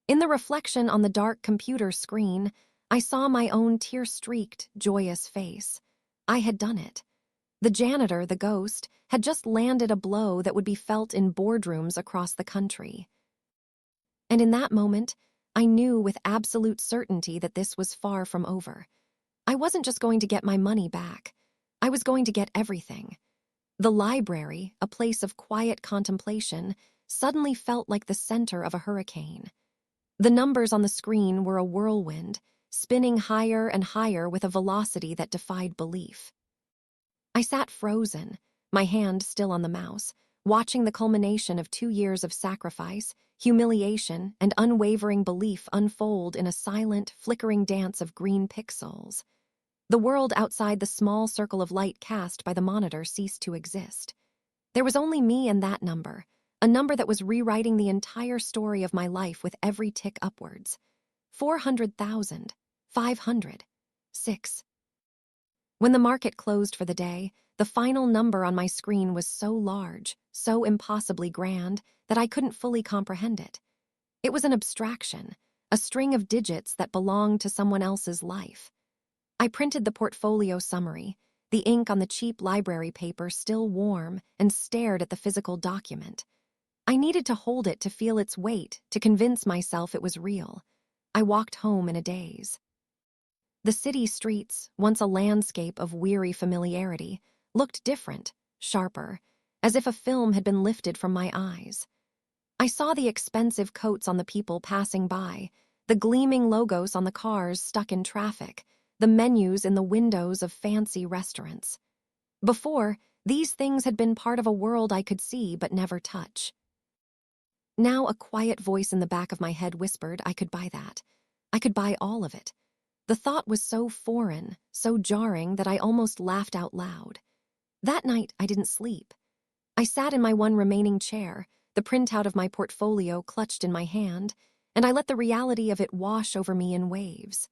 In the reflection on the dark computer screen, I saw my own tear-streaked, joyous face. I had done it. The janitor, the ghost, had just landed a blow that would be felt in boardrooms across the country. And in that moment, I knew with absolute certainty that this was far from over. I wasn't just going to get my money back. I was going to get everything. The library, a place of quiet contemplation, suddenly felt like the center of a hurricane. The numbers on the screen were a whirlwind, spinning higher and higher with a velocity that defied belief. I sat frozen, my hand still on the mouse, watching the culmination of 2 years of sacrifice, humiliation, and unwavering belief unfold in a silent, flickering dance of green pixels. The world outside the small circle of light cast by the monitor ceased to exist. There was only me and that number, a number that was rewriting the entire story of my life with every tick upwards. 400,000, 500, 6. When the market closed for the day, the final number on my screen was so large, so impossibly grand, that I couldn't fully comprehend it. It was an abstraction, a string of digits that belonged to someone else's life. I printed the portfolio summary, the ink on the cheap library paper still warm, and stared at the physical document. I needed to hold it to feel its weight, to convince myself it was real. I walked home in a daze. The city streets, once a landscape of weary familiarity, looked different, sharper, as if a film had been lifted from my eyes. I saw the expensive coats on the people passing by, the gleaming logos on the cars stuck in traffic, the menus in the windows of fancy restaurants. Before, these things had been part of a world I could see but never touch. Now a quiet voice in the back of my head whispered I could buy that. I could buy all of it. The thought was so foreign, so jarring that I almost laughed out loud. That night, I didn't sleep. I sat in my one remaining chair, the printout of my portfolio clutched in my hand, and I let the reality of it wash over me in waves.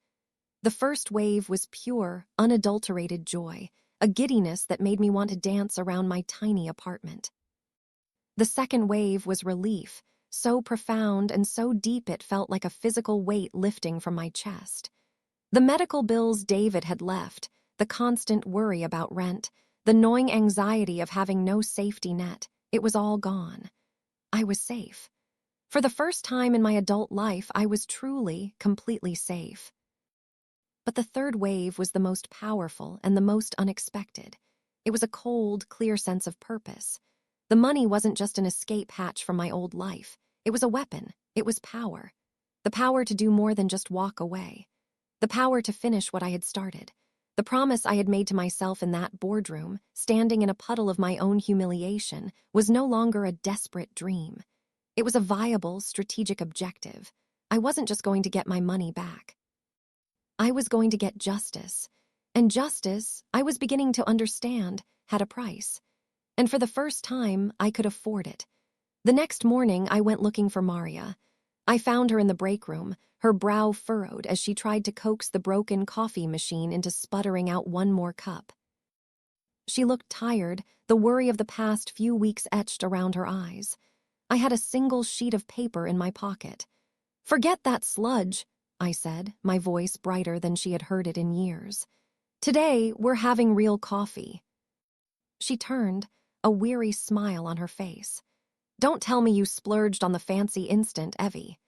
The first wave was pure, unadulterated joy, a giddiness that made me want to dance around my tiny apartment. The second wave was relief, so profound and so deep it felt like a physical weight lifting from my chest. The medical bills David had left, the constant worry about rent, the gnawing anxiety of having no safety net. It was all gone. I was safe. For the first time in my adult life, I was truly, completely safe. But the third wave was the most powerful and the most unexpected. It was a cold, clear sense of purpose. The money wasn't just an escape hatch from my old life. It was a weapon. It was power. The power to do more than just walk away. The power to finish what I had started. The promise I had made to myself in that boardroom, standing in a puddle of my own humiliation, was no longer a desperate dream. It was a viable, strategic objective. I wasn't just going to get my money back. I was going to get justice. And justice, I was beginning to understand, had a price. And for the first time, I could afford it. The next morning, I went looking for Maria. I found her in the break room, her brow furrowed as she tried to coax the broken coffee machine into sputtering out one more cup. She looked tired, the worry of the past few weeks etched around her eyes. I had a single sheet of paper in my pocket. "Forget that sludge," I said, my voice brighter than she had heard it in years. "Today, we're having real coffee." She turned, a weary smile on her face. "Don't tell me you splurged on the fancy instant, Evie."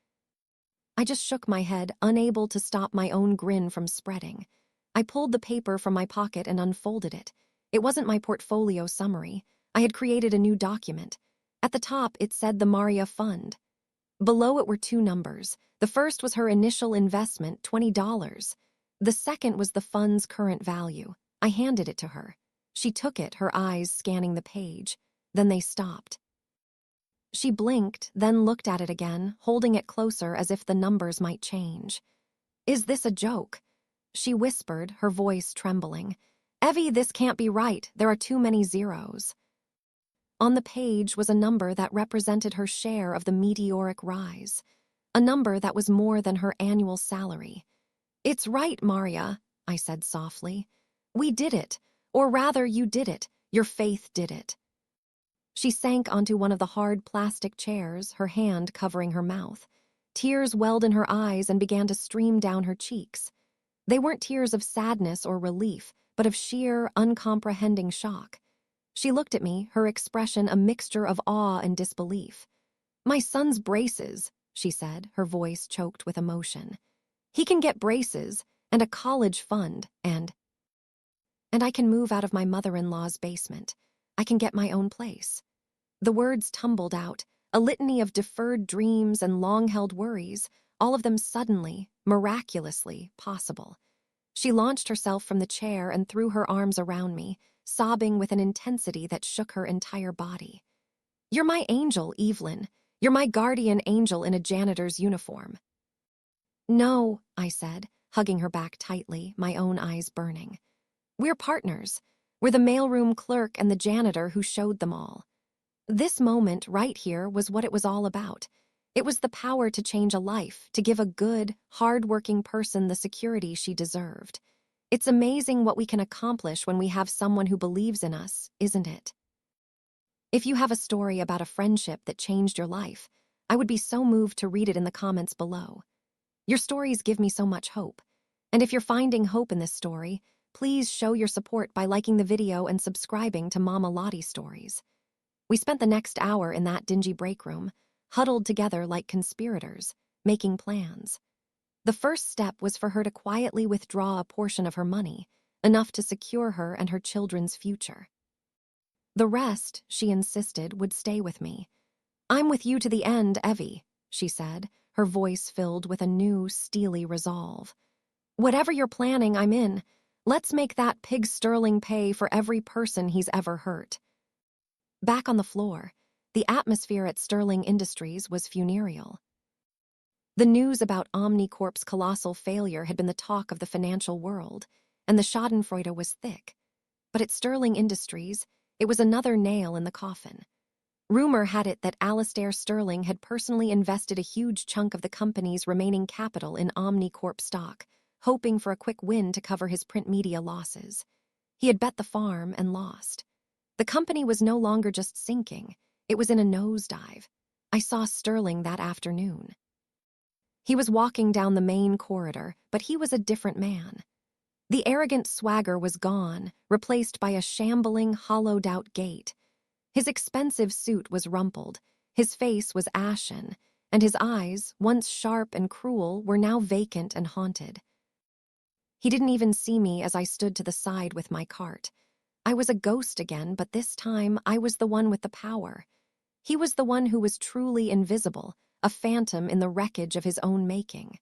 I just shook my head, unable to stop my own grin from spreading. I pulled the paper from my pocket and unfolded it. It wasn't my portfolio summary. I had created a new document. At the top, it said the Maria Fund. Below it were two numbers. The first was her initial investment, $20. The second was the fund's current value. I handed it to her. She took it, her eyes scanning the page. Then they stopped. She blinked, then looked at it again, holding it closer as if the numbers might change. "Is this a joke?" she whispered, her voice trembling. "Evie, this can't be right. There are too many zeros." On the page was a number that represented her share of the meteoric rise. A number that was more than her annual salary. "It's right, Maria," I said softly. "We did it. Or rather, you did it. Your faith did it." She sank onto one of the hard plastic chairs, her hand covering her mouth. Tears welled in her eyes and began to stream down her cheeks. They weren't tears of sadness or relief, but of sheer, uncomprehending shock. She looked at me, her expression a mixture of awe and disbelief. "My son's braces," she said, her voice choked with emotion. "He can get braces, and a college fund, and I can move out of my mother-in-law's basement. I can get my own place." The words tumbled out, a litany of deferred dreams and long-held worries, all of them suddenly, miraculously possible. She launched herself from the chair and threw her arms around me, sobbing with an intensity that shook her entire body. "You're my angel, Evelyn. You're my guardian angel in a janitor's uniform." "No," I said, hugging her back tightly, my own eyes burning. "We're partners. We're the mailroom clerk and the janitor who showed them all." This moment right here was what it was all about. It was the power to change a life, to give a good, hard-working person the security she deserved. It's amazing what we can accomplish when we have someone who believes in us, isn't it? If you have a story about a friendship that changed your life, I would be so moved to read it in the comments below. Your stories give me so much hope. And if you're finding hope in this story, please show your support by liking the video and subscribing to Mama Lottie Stories. We spent the next hour in that dingy break room, huddled together like conspirators, making plans. The first step was for her to quietly withdraw a portion of her money, enough to secure her and her children's future. The rest, she insisted, would stay with me. "I'm with you to the end, Evie," she said, her voice filled with a new, steely resolve. "Whatever you're planning, I'm in. Let's make that pig Sterling pay for every person he's ever hurt." Back on the floor, the atmosphere at Sterling Industries was funereal. The news about Omnicorp's colossal failure had been the talk of the financial world, and the schadenfreude was thick. But at Sterling Industries, it was another nail in the coffin. Rumor had it that Alastair Sterling had personally invested a huge chunk of the company's remaining capital in Omnicorp stock, hoping for a quick win to cover his print media losses. He had bet the farm and lost. The company was no longer just sinking, it was in a nosedive. I saw Sterling that afternoon. He was walking down the main corridor, but he was a different man. The arrogant swagger was gone, replaced by a shambling, hollowed-out gait. His expensive suit was rumpled, his face was ashen, and his eyes, once sharp and cruel, were now vacant and haunted. He didn't even see me as I stood to the side with my cart. I was a ghost again, but this time I was the one with the power. He was the one who was truly invisible, a phantom in the wreckage of his own making.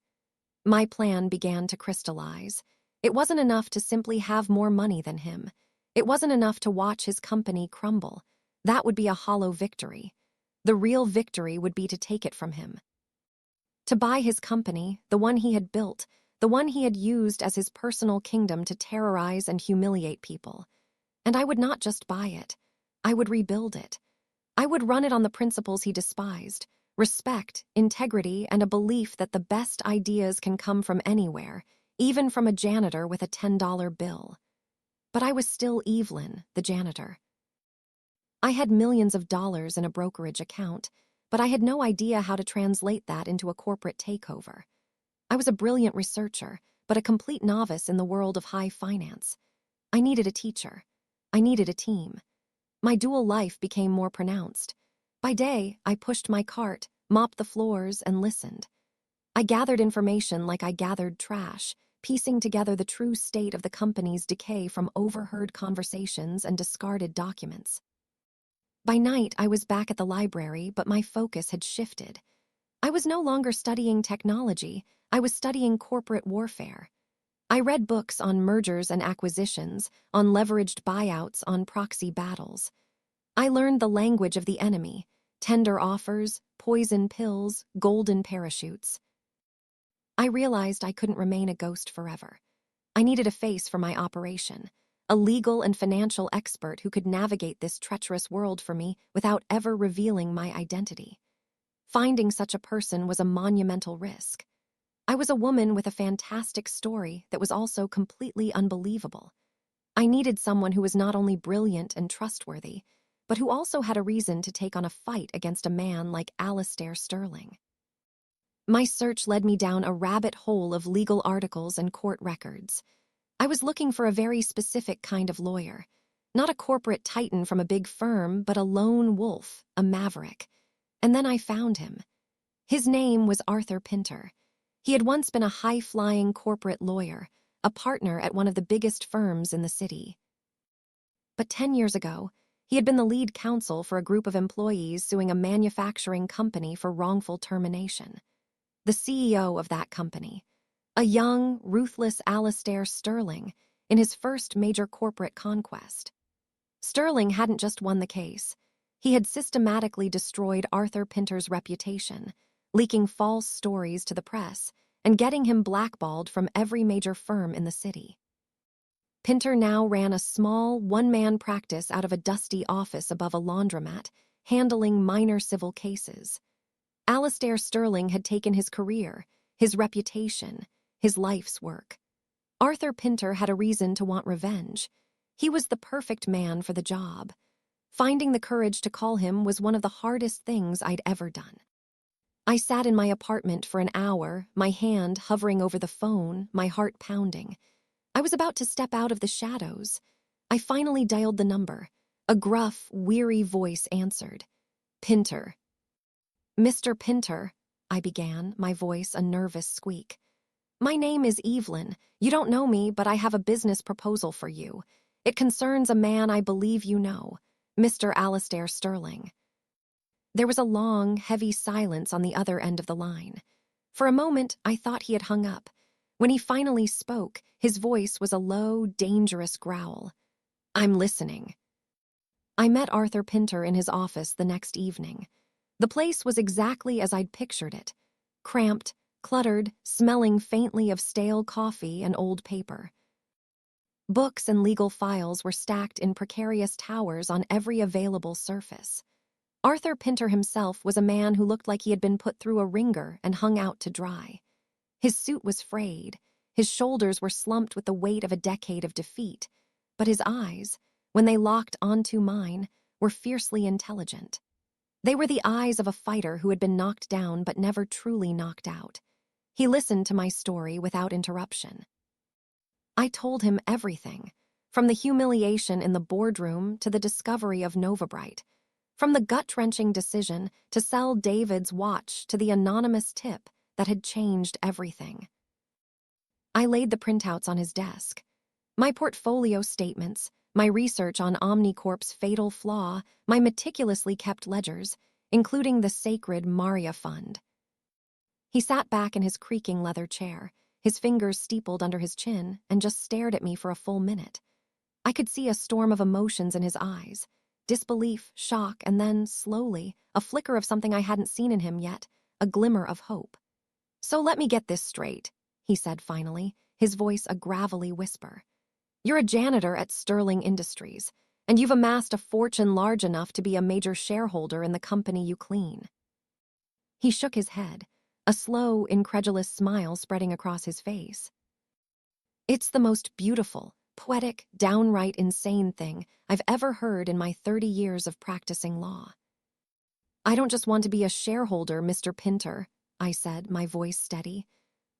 My plan began to crystallize. It wasn't enough to simply have more money than him. It wasn't enough to watch his company crumble. That would be a hollow victory. The real victory would be to take it from him. To buy his company, the one he had built, the one he had used as his personal kingdom to terrorize and humiliate people. And I would not just buy it. I would rebuild it. I would run it on the principles he despised: respect, integrity, and a belief that the best ideas can come from anywhere, even from a janitor with a $10 bill. But I was still Evelyn, the janitor. I had millions of dollars in a brokerage account, but I had no idea how to translate that into a corporate takeover. I was a brilliant researcher, but a complete novice in the world of high finance. I needed a teacher. I needed a team. My dual life became more pronounced. By day, I pushed my cart, mopped the floors, and listened. I gathered information like I gathered trash, piecing together the true state of the company's decay from overheard conversations and discarded documents. By night, I was back at the library, but my focus had shifted. I was no longer studying technology, I was studying corporate warfare. I read books on mergers and acquisitions, on leveraged buyouts, on proxy battles. I learned the language of the enemy: tender offers, poison pills, golden parachutes. I realized I couldn't remain a ghost forever. I needed a face for my operation, a legal and financial expert who could navigate this treacherous world for me without ever revealing my identity. Finding such a person was a monumental risk. I was a woman with a fantastic story that was also completely unbelievable. I needed someone who was not only brilliant and trustworthy, but who also had a reason to take on a fight against a man like Alastair Sterling. My search led me down a rabbit hole of legal articles and court records. I was looking for a very specific kind of lawyer, not a corporate titan from a big firm, but a lone wolf, a maverick. And then I found him. His name was Arthur Pinter. He had once been a high-flying corporate lawyer, a partner at one of the biggest firms in the city. But 10 years ago, he had been the lead counsel for a group of employees suing a manufacturing company for wrongful termination. The CEO of that company, a young, ruthless Alastair Sterling, in his first major corporate conquest. Sterling hadn't just won the case. He had systematically destroyed Arthur Pinter's reputation, leaking false stories to the press and getting him blackballed from every major firm in the city. Pinter now ran a small, one-man practice out of a dusty office above a laundromat, handling minor civil cases. Alastair Sterling had taken his career, his reputation, his life's work. Arthur Pinter had a reason to want revenge. He was the perfect man for the job. Finding the courage to call him was one of the hardest things I'd ever done. I sat in my apartment for an hour, my hand hovering over the phone, my heart pounding. I was about to step out of the shadows. I finally dialed the number. A gruff, weary voice answered. Pinter. Mr. Pinter, I began, my voice a nervous squeak. My name is Evelyn. You don't know me, but I have a business proposal for you. It concerns a man I believe you know, Mr. Alastair Sterling. There was a long, heavy silence on the other end of the line. For a moment, I thought he had hung up. When he finally spoke, his voice was a low, dangerous growl. I'm listening. I met Arthur Pinter in his office the next evening. The place was exactly as I'd pictured it. Cramped, cluttered, smelling faintly of stale coffee and old paper. Books and legal files were stacked in precarious towers on every available surface. Arthur Pinter himself was a man who looked like he had been put through a wringer and hung out to dry. His suit was frayed, his shoulders were slumped with the weight of a decade of defeat, but his eyes, when they locked onto mine, were fiercely intelligent. They were the eyes of a fighter who had been knocked down but never truly knocked out. He listened to my story without interruption. I told him everything, from the humiliation in the boardroom to the discovery of Novabright, from the gut-wrenching decision to sell David's watch to the anonymous tip that had changed everything. I laid the printouts on his desk. My portfolio statements, my research on Omnicorp's fatal flaw, my meticulously kept ledgers, including the sacred Maria Fund. He sat back in his creaking leather chair, his fingers steepled under his chin, and just stared at me for a full minute. I could see a storm of emotions in his eyes, disbelief, shock, and then, slowly, a flicker of something I hadn't seen in him yet, a glimmer of hope. "So let me get this straight," he said finally, his voice a gravelly whisper. "You're a janitor at Sterling Industries, and you've amassed a fortune large enough to be a major shareholder in the company you clean." He shook his head, a slow, incredulous smile spreading across his face. "It's the most beautiful, poetic, downright insane thing I've ever heard in my 30 years of practicing law." "I don't just want to be a shareholder, Mr. Pinter," I said, my voice steady.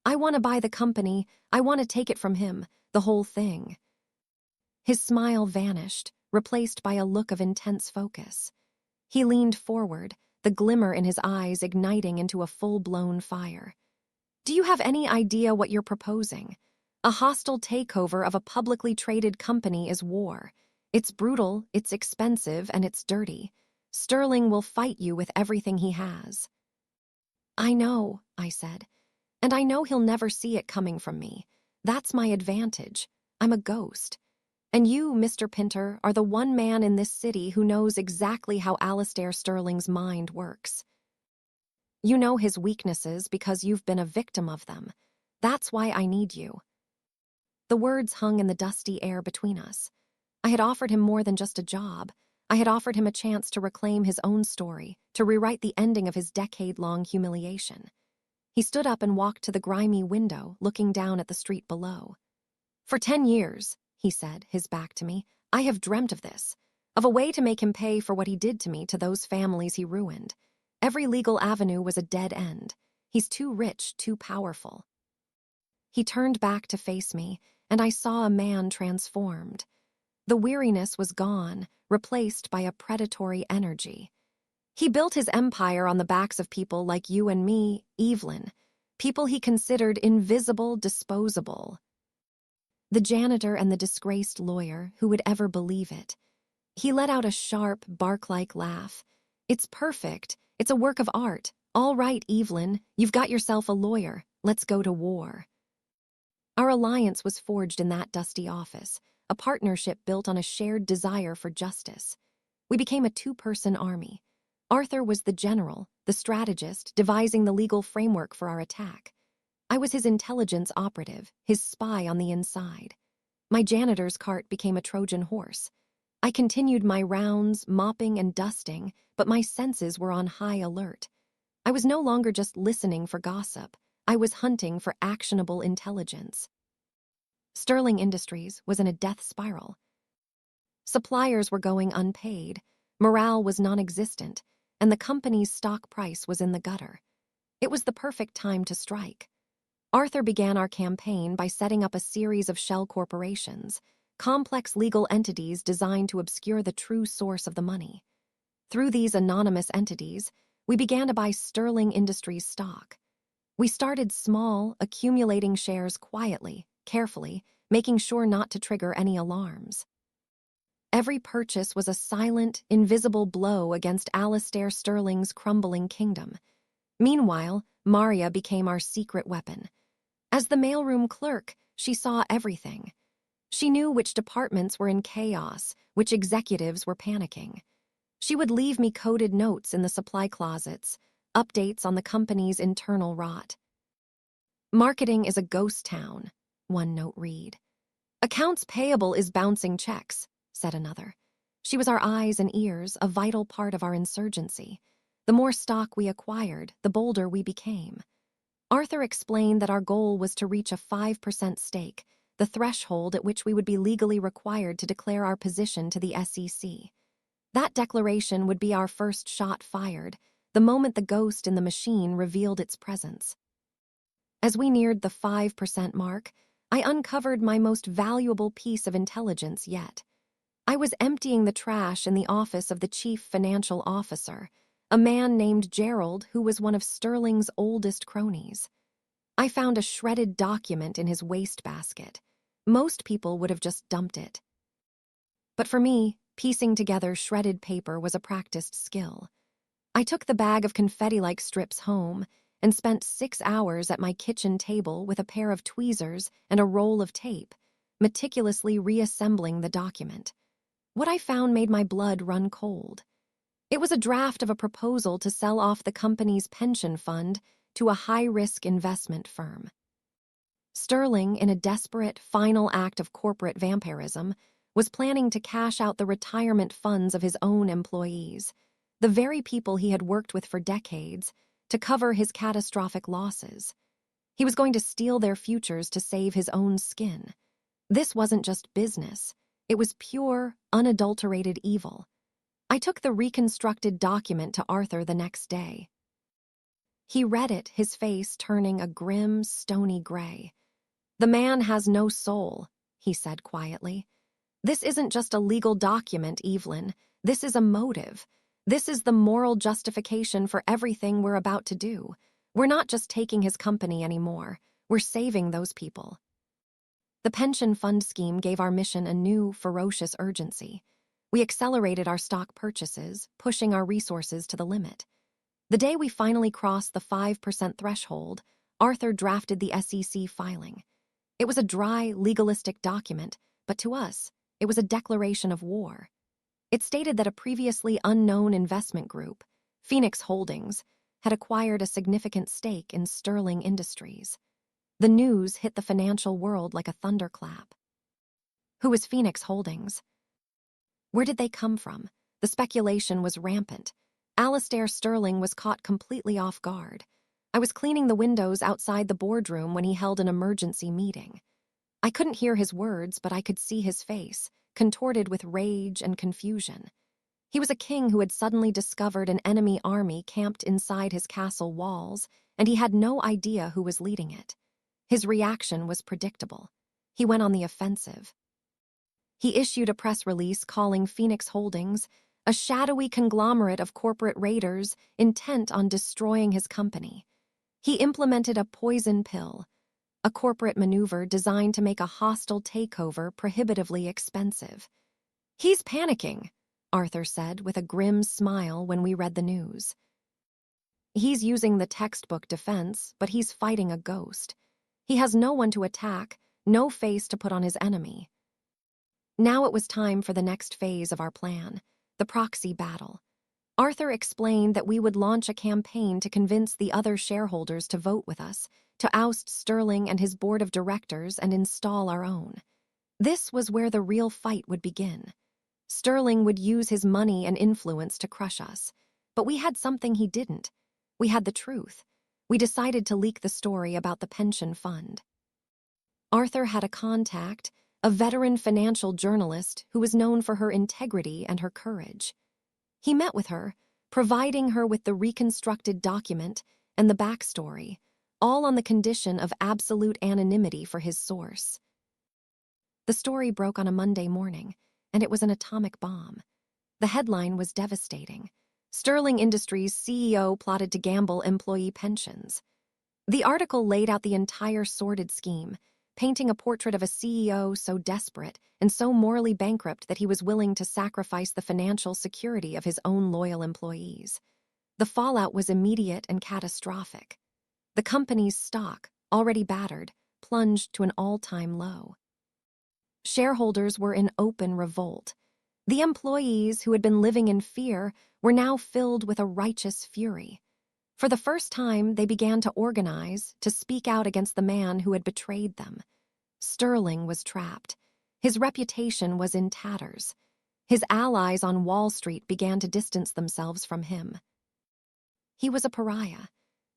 "I want to buy the company. I want to take it from him, the whole thing." His smile vanished, replaced by a look of intense focus. He leaned forward, the glimmer in his eyes igniting into a full-blown fire. "Do you have any idea what you're proposing? A hostile takeover of a publicly traded company is war. It's brutal, it's expensive, and it's dirty. Sterling will fight you with everything he has." "I know," I said, "and I know he'll never see it coming from me. That's my advantage. I'm a ghost. And you, Mr. Pinter, are the one man in this city who knows exactly how Alastair Sterling's mind works. You know his weaknesses because you've been a victim of them. That's why I need you." The words hung in the dusty air between us. I had offered him more than just a job. I had offered him a chance to reclaim his own story, to rewrite the ending of his decade-long humiliation. He stood up and walked to the grimy window, looking down at the street below. "For 10 years, he said, his back to me, "I have dreamt of this, of a way to make him pay for what he did to me, to those families he ruined. Every legal avenue was a dead end. He's too rich, too powerful." He turned back to face me, and I saw a man transformed. The weariness was gone, replaced by a predatory energy. He built his empire on the backs of people like you and me, Evelyn, people he considered invisible, disposable. The janitor and the disgraced lawyer, who would ever believe it? He let out a sharp, bark-like laugh. "It's perfect. It's a work of art. All right, Evelyn, you've got yourself a lawyer. Let's go to war." Our alliance was forged in that dusty office, a partnership built on a shared desire for justice. We became a two-person army. Arthur was the general, the strategist, devising the legal framework for our attack. I was his intelligence operative, his spy on the inside. My janitor's cart became a Trojan horse. I continued my rounds, mopping and dusting, but my senses were on high alert. I was no longer just listening for gossip. I was hunting for actionable intelligence. Sterling Industries was in a death spiral. Suppliers were going unpaid, morale was non-existent, and the company's stock price was in the gutter. It was the perfect time to strike. Arthur began our campaign by setting up a series of shell corporations, complex legal entities designed to obscure the true source of the money. Through these anonymous entities, we began to buy Sterling Industries stock. We started small, accumulating shares quietly, carefully, making sure not to trigger any alarms. Every purchase was a silent, invisible blow against Alastair Sterling's crumbling kingdom. Meanwhile, Maria became our secret weapon. As the mailroom clerk, she saw everything. She knew which departments were in chaos, which executives were panicking. She would leave me coded notes in the supply closets, updates on the company's internal rot. "Marketing is a ghost town," one note read. "Accounts payable is bouncing checks," said another. She was our eyes and ears, a vital part of our insurgency. The more stock we acquired, the bolder we became. Arthur explained that our goal was to reach a 5% stake, the threshold at which we would be legally required to declare our position to the SEC. That declaration would be our first shot fired, the moment the ghost in the machine revealed its presence. As we neared the 5% mark, I uncovered my most valuable piece of intelligence yet. I was emptying the trash in the office of the chief financial officer, a man named Gerald who was one of Sterling's oldest cronies. I found a shredded document in his wastebasket. Most people would have just dumped it. But for me, piecing together shredded paper was a practiced skill. I took the bag of confetti-like strips home and spent 6 hours at my kitchen table with a pair of tweezers and a roll of tape, meticulously reassembling the document. What I found made my blood run cold. It was a draft of a proposal to sell off the company's pension fund to a high-risk investment firm. Sterling, in a desperate, final act of corporate vampirism, was planning to cash out the retirement funds of his own employees, the very people he had worked with for decades, to cover his catastrophic losses. He was going to steal their futures to save his own skin. This wasn't just business. It was pure, unadulterated evil. I took the reconstructed document to Arthur the next day. He read it, his face turning a grim, stony gray. "The man has no soul," he said quietly. "This isn't just a legal document, Evelyn. This is a motive. This is the moral justification for everything we're about to do. We're not just taking his company anymore. We're saving those people." The pension fund scheme gave our mission a new, ferocious urgency. We accelerated our stock purchases, pushing our resources to the limit. The day we finally crossed the 5% threshold, Arthur drafted the SEC filing. It was a dry, legalistic document, but to us, it was a declaration of war. It stated that a previously unknown investment group, Phoenix Holdings, had acquired a significant stake in Sterling Industries. The news hit the financial world like a thunderclap. Who was Phoenix Holdings? Where did they come from? The speculation was rampant. Alastair Sterling was caught completely off guard. I was cleaning the windows outside the boardroom when he held an emergency meeting. I couldn't hear his words, but I could see his face, contorted with rage and confusion. He was a king who had suddenly discovered an enemy army camped inside his castle walls, and he had no idea who was leading it. His reaction was predictable. He went on the offensive. He issued a press release calling Phoenix Holdings a shadowy conglomerate of corporate raiders intent on destroying his company. He implemented a poison pill, a corporate maneuver designed to make a hostile takeover prohibitively expensive. "He's panicking," Arthur said with a grim smile when we read the news. "He's using the textbook defense, but he's fighting a ghost. He has no one to attack, no face to put on his enemy." Now it was time for the next phase of our plan, the proxy battle. Arthur explained that we would launch a campaign to convince the other shareholders to vote with us, to oust Sterling and his board of directors and install our own. This was where the real fight would begin. Sterling would use his money and influence to crush us, but we had something he didn't. We had the truth. We decided to leak the story about the pension fund. Arthur had a contact, a veteran financial journalist who was known for her integrity and her courage. He met with her, providing her with the reconstructed document and the backstory, all on the condition of absolute anonymity for his source. The story broke on a Monday morning, and it was an atomic bomb. The headline was devastating. Sterling Industries' CEO plotted to gamble employee pensions. The article laid out the entire sordid scheme, painting a portrait of a CEO so desperate and so morally bankrupt that he was willing to sacrifice the financial security of his own loyal employees. The fallout was immediate and catastrophic. The company's stock, already battered, plunged to an all-time low. Shareholders were in open revolt. The employees, who had been living in fear, were now filled with a righteous fury. For the first time, they began to organize, to speak out against the man who had betrayed them. Sterling was trapped. His reputation was in tatters. His allies on Wall Street began to distance themselves from him. He was a pariah,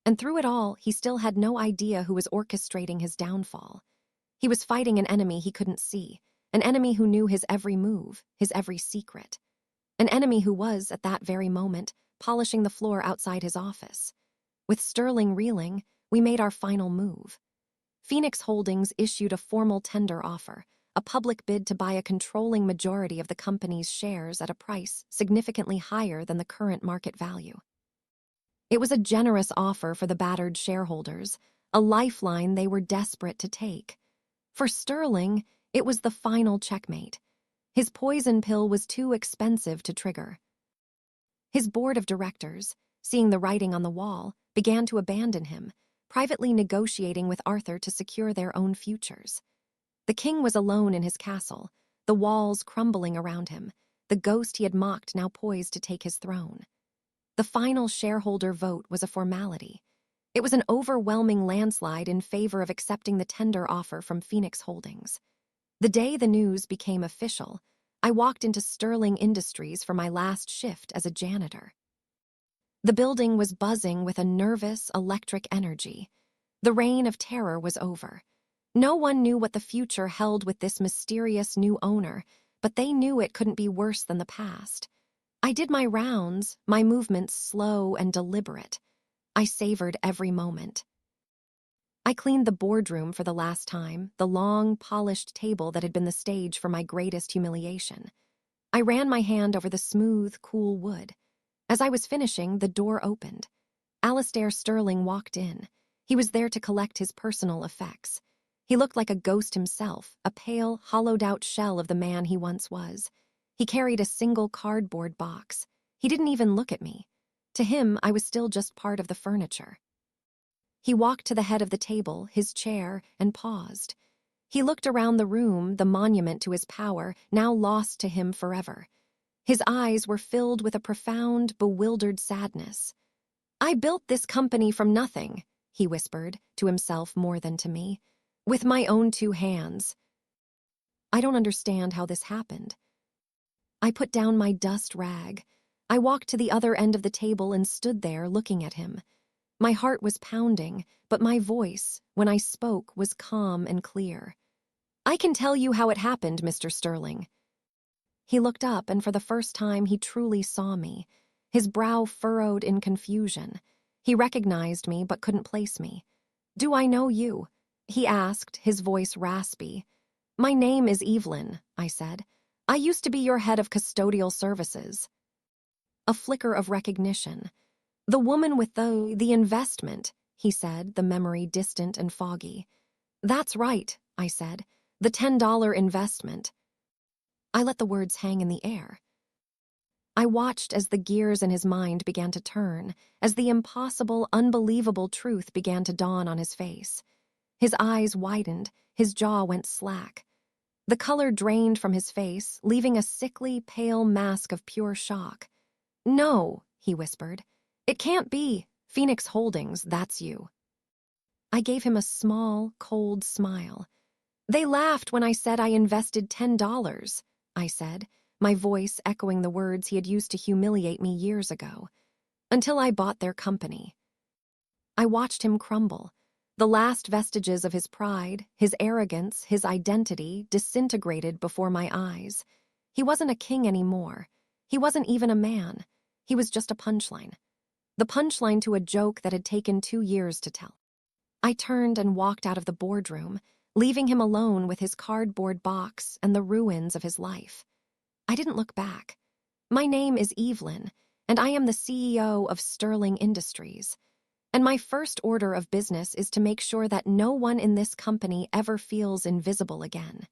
and through it all, he still had no idea who was orchestrating his downfall. He was fighting an enemy he couldn't see, an enemy who knew his every move, his every secret. An enemy who was, at that very moment, polishing the floor outside his office. With Sterling reeling, we made our final move. Phoenix Holdings issued a formal tender offer, a public bid to buy a controlling majority of the company's shares at a price significantly higher than the current market value. It was a generous offer for the battered shareholders, a lifeline they were desperate to take. For Sterling, it was the final checkmate. His poison pill was too expensive to trigger. His board of directors, seeing the writing on the wall, began to abandon him, privately negotiating with Arthur to secure their own futures. The king was alone in his castle, the walls crumbling around him, the ghost he had mocked now poised to take his throne. The final shareholder vote was a formality. It was an overwhelming landslide in favor of accepting the tender offer from Phoenix Holdings. The day the news became official, I walked into Sterling Industries for my last shift as a janitor. The building was buzzing with a nervous, electric energy. The reign of terror was over. No one knew what the future held with this mysterious new owner, but they knew it couldn't be worse than the past. I did my rounds, my movements slow and deliberate. I savored every moment. I cleaned the boardroom for the last time, the long, polished table that had been the stage for my greatest humiliation. I ran my hand over the smooth, cool wood. As I was finishing, the door opened. Alastair Sterling walked in. He was there to collect his personal effects. He looked like a ghost himself, a pale, hollowed-out shell of the man he once was. He carried a single cardboard box. He didn't even look at me. To him, I was still just part of the furniture. He walked to the head of the table, his chair, and paused. He looked around the room, the monument to his power, now lost to him forever. His eyes were filled with a profound, bewildered sadness. "I built this company from nothing," he whispered, to himself more than to me. "With my own 2 hands. I don't understand how this happened." I put down my dust rag. I walked to the other end of the table and stood there looking at him. My heart was pounding, but my voice, when I spoke, was calm and clear. "I can tell you how it happened, Mr. Sterling." He looked up, and for the first time he truly saw me. His brow furrowed in confusion. He recognized me but couldn't place me. "Do I know you?" he asked, his voice raspy. "My name is Evelyn," I said. "I used to be your head of custodial services." A flicker of recognition. "The woman with the investment," he said, the memory distant and foggy. "That's right," I said. "The $10 investment." I let the words hang in the air. I watched as the gears in his mind began to turn, as the impossible, unbelievable truth began to dawn on his face. His eyes widened, his jaw went slack. The color drained from his face, leaving a sickly, pale mask of pure shock. "No," he whispered. "It can't be. Phoenix Holdings, that's you." I gave him a small, cold smile. "They laughed when I said I invested $10, I said, my voice echoing the words he had used to humiliate me years ago. "Until I bought their company." I watched him crumble. The last vestiges of his pride, his arrogance, his identity disintegrated before my eyes. He wasn't a king anymore. He wasn't even a man. He was just a punchline. The punchline to a joke that had taken 2 years to tell. I turned and walked out of the boardroom, leaving him alone with his cardboard box and the ruins of his life. I didn't look back. My name is Evelyn, and I am the CEO of Sterling Industries. And my first order of business is to make sure that no one in this company ever feels invisible again.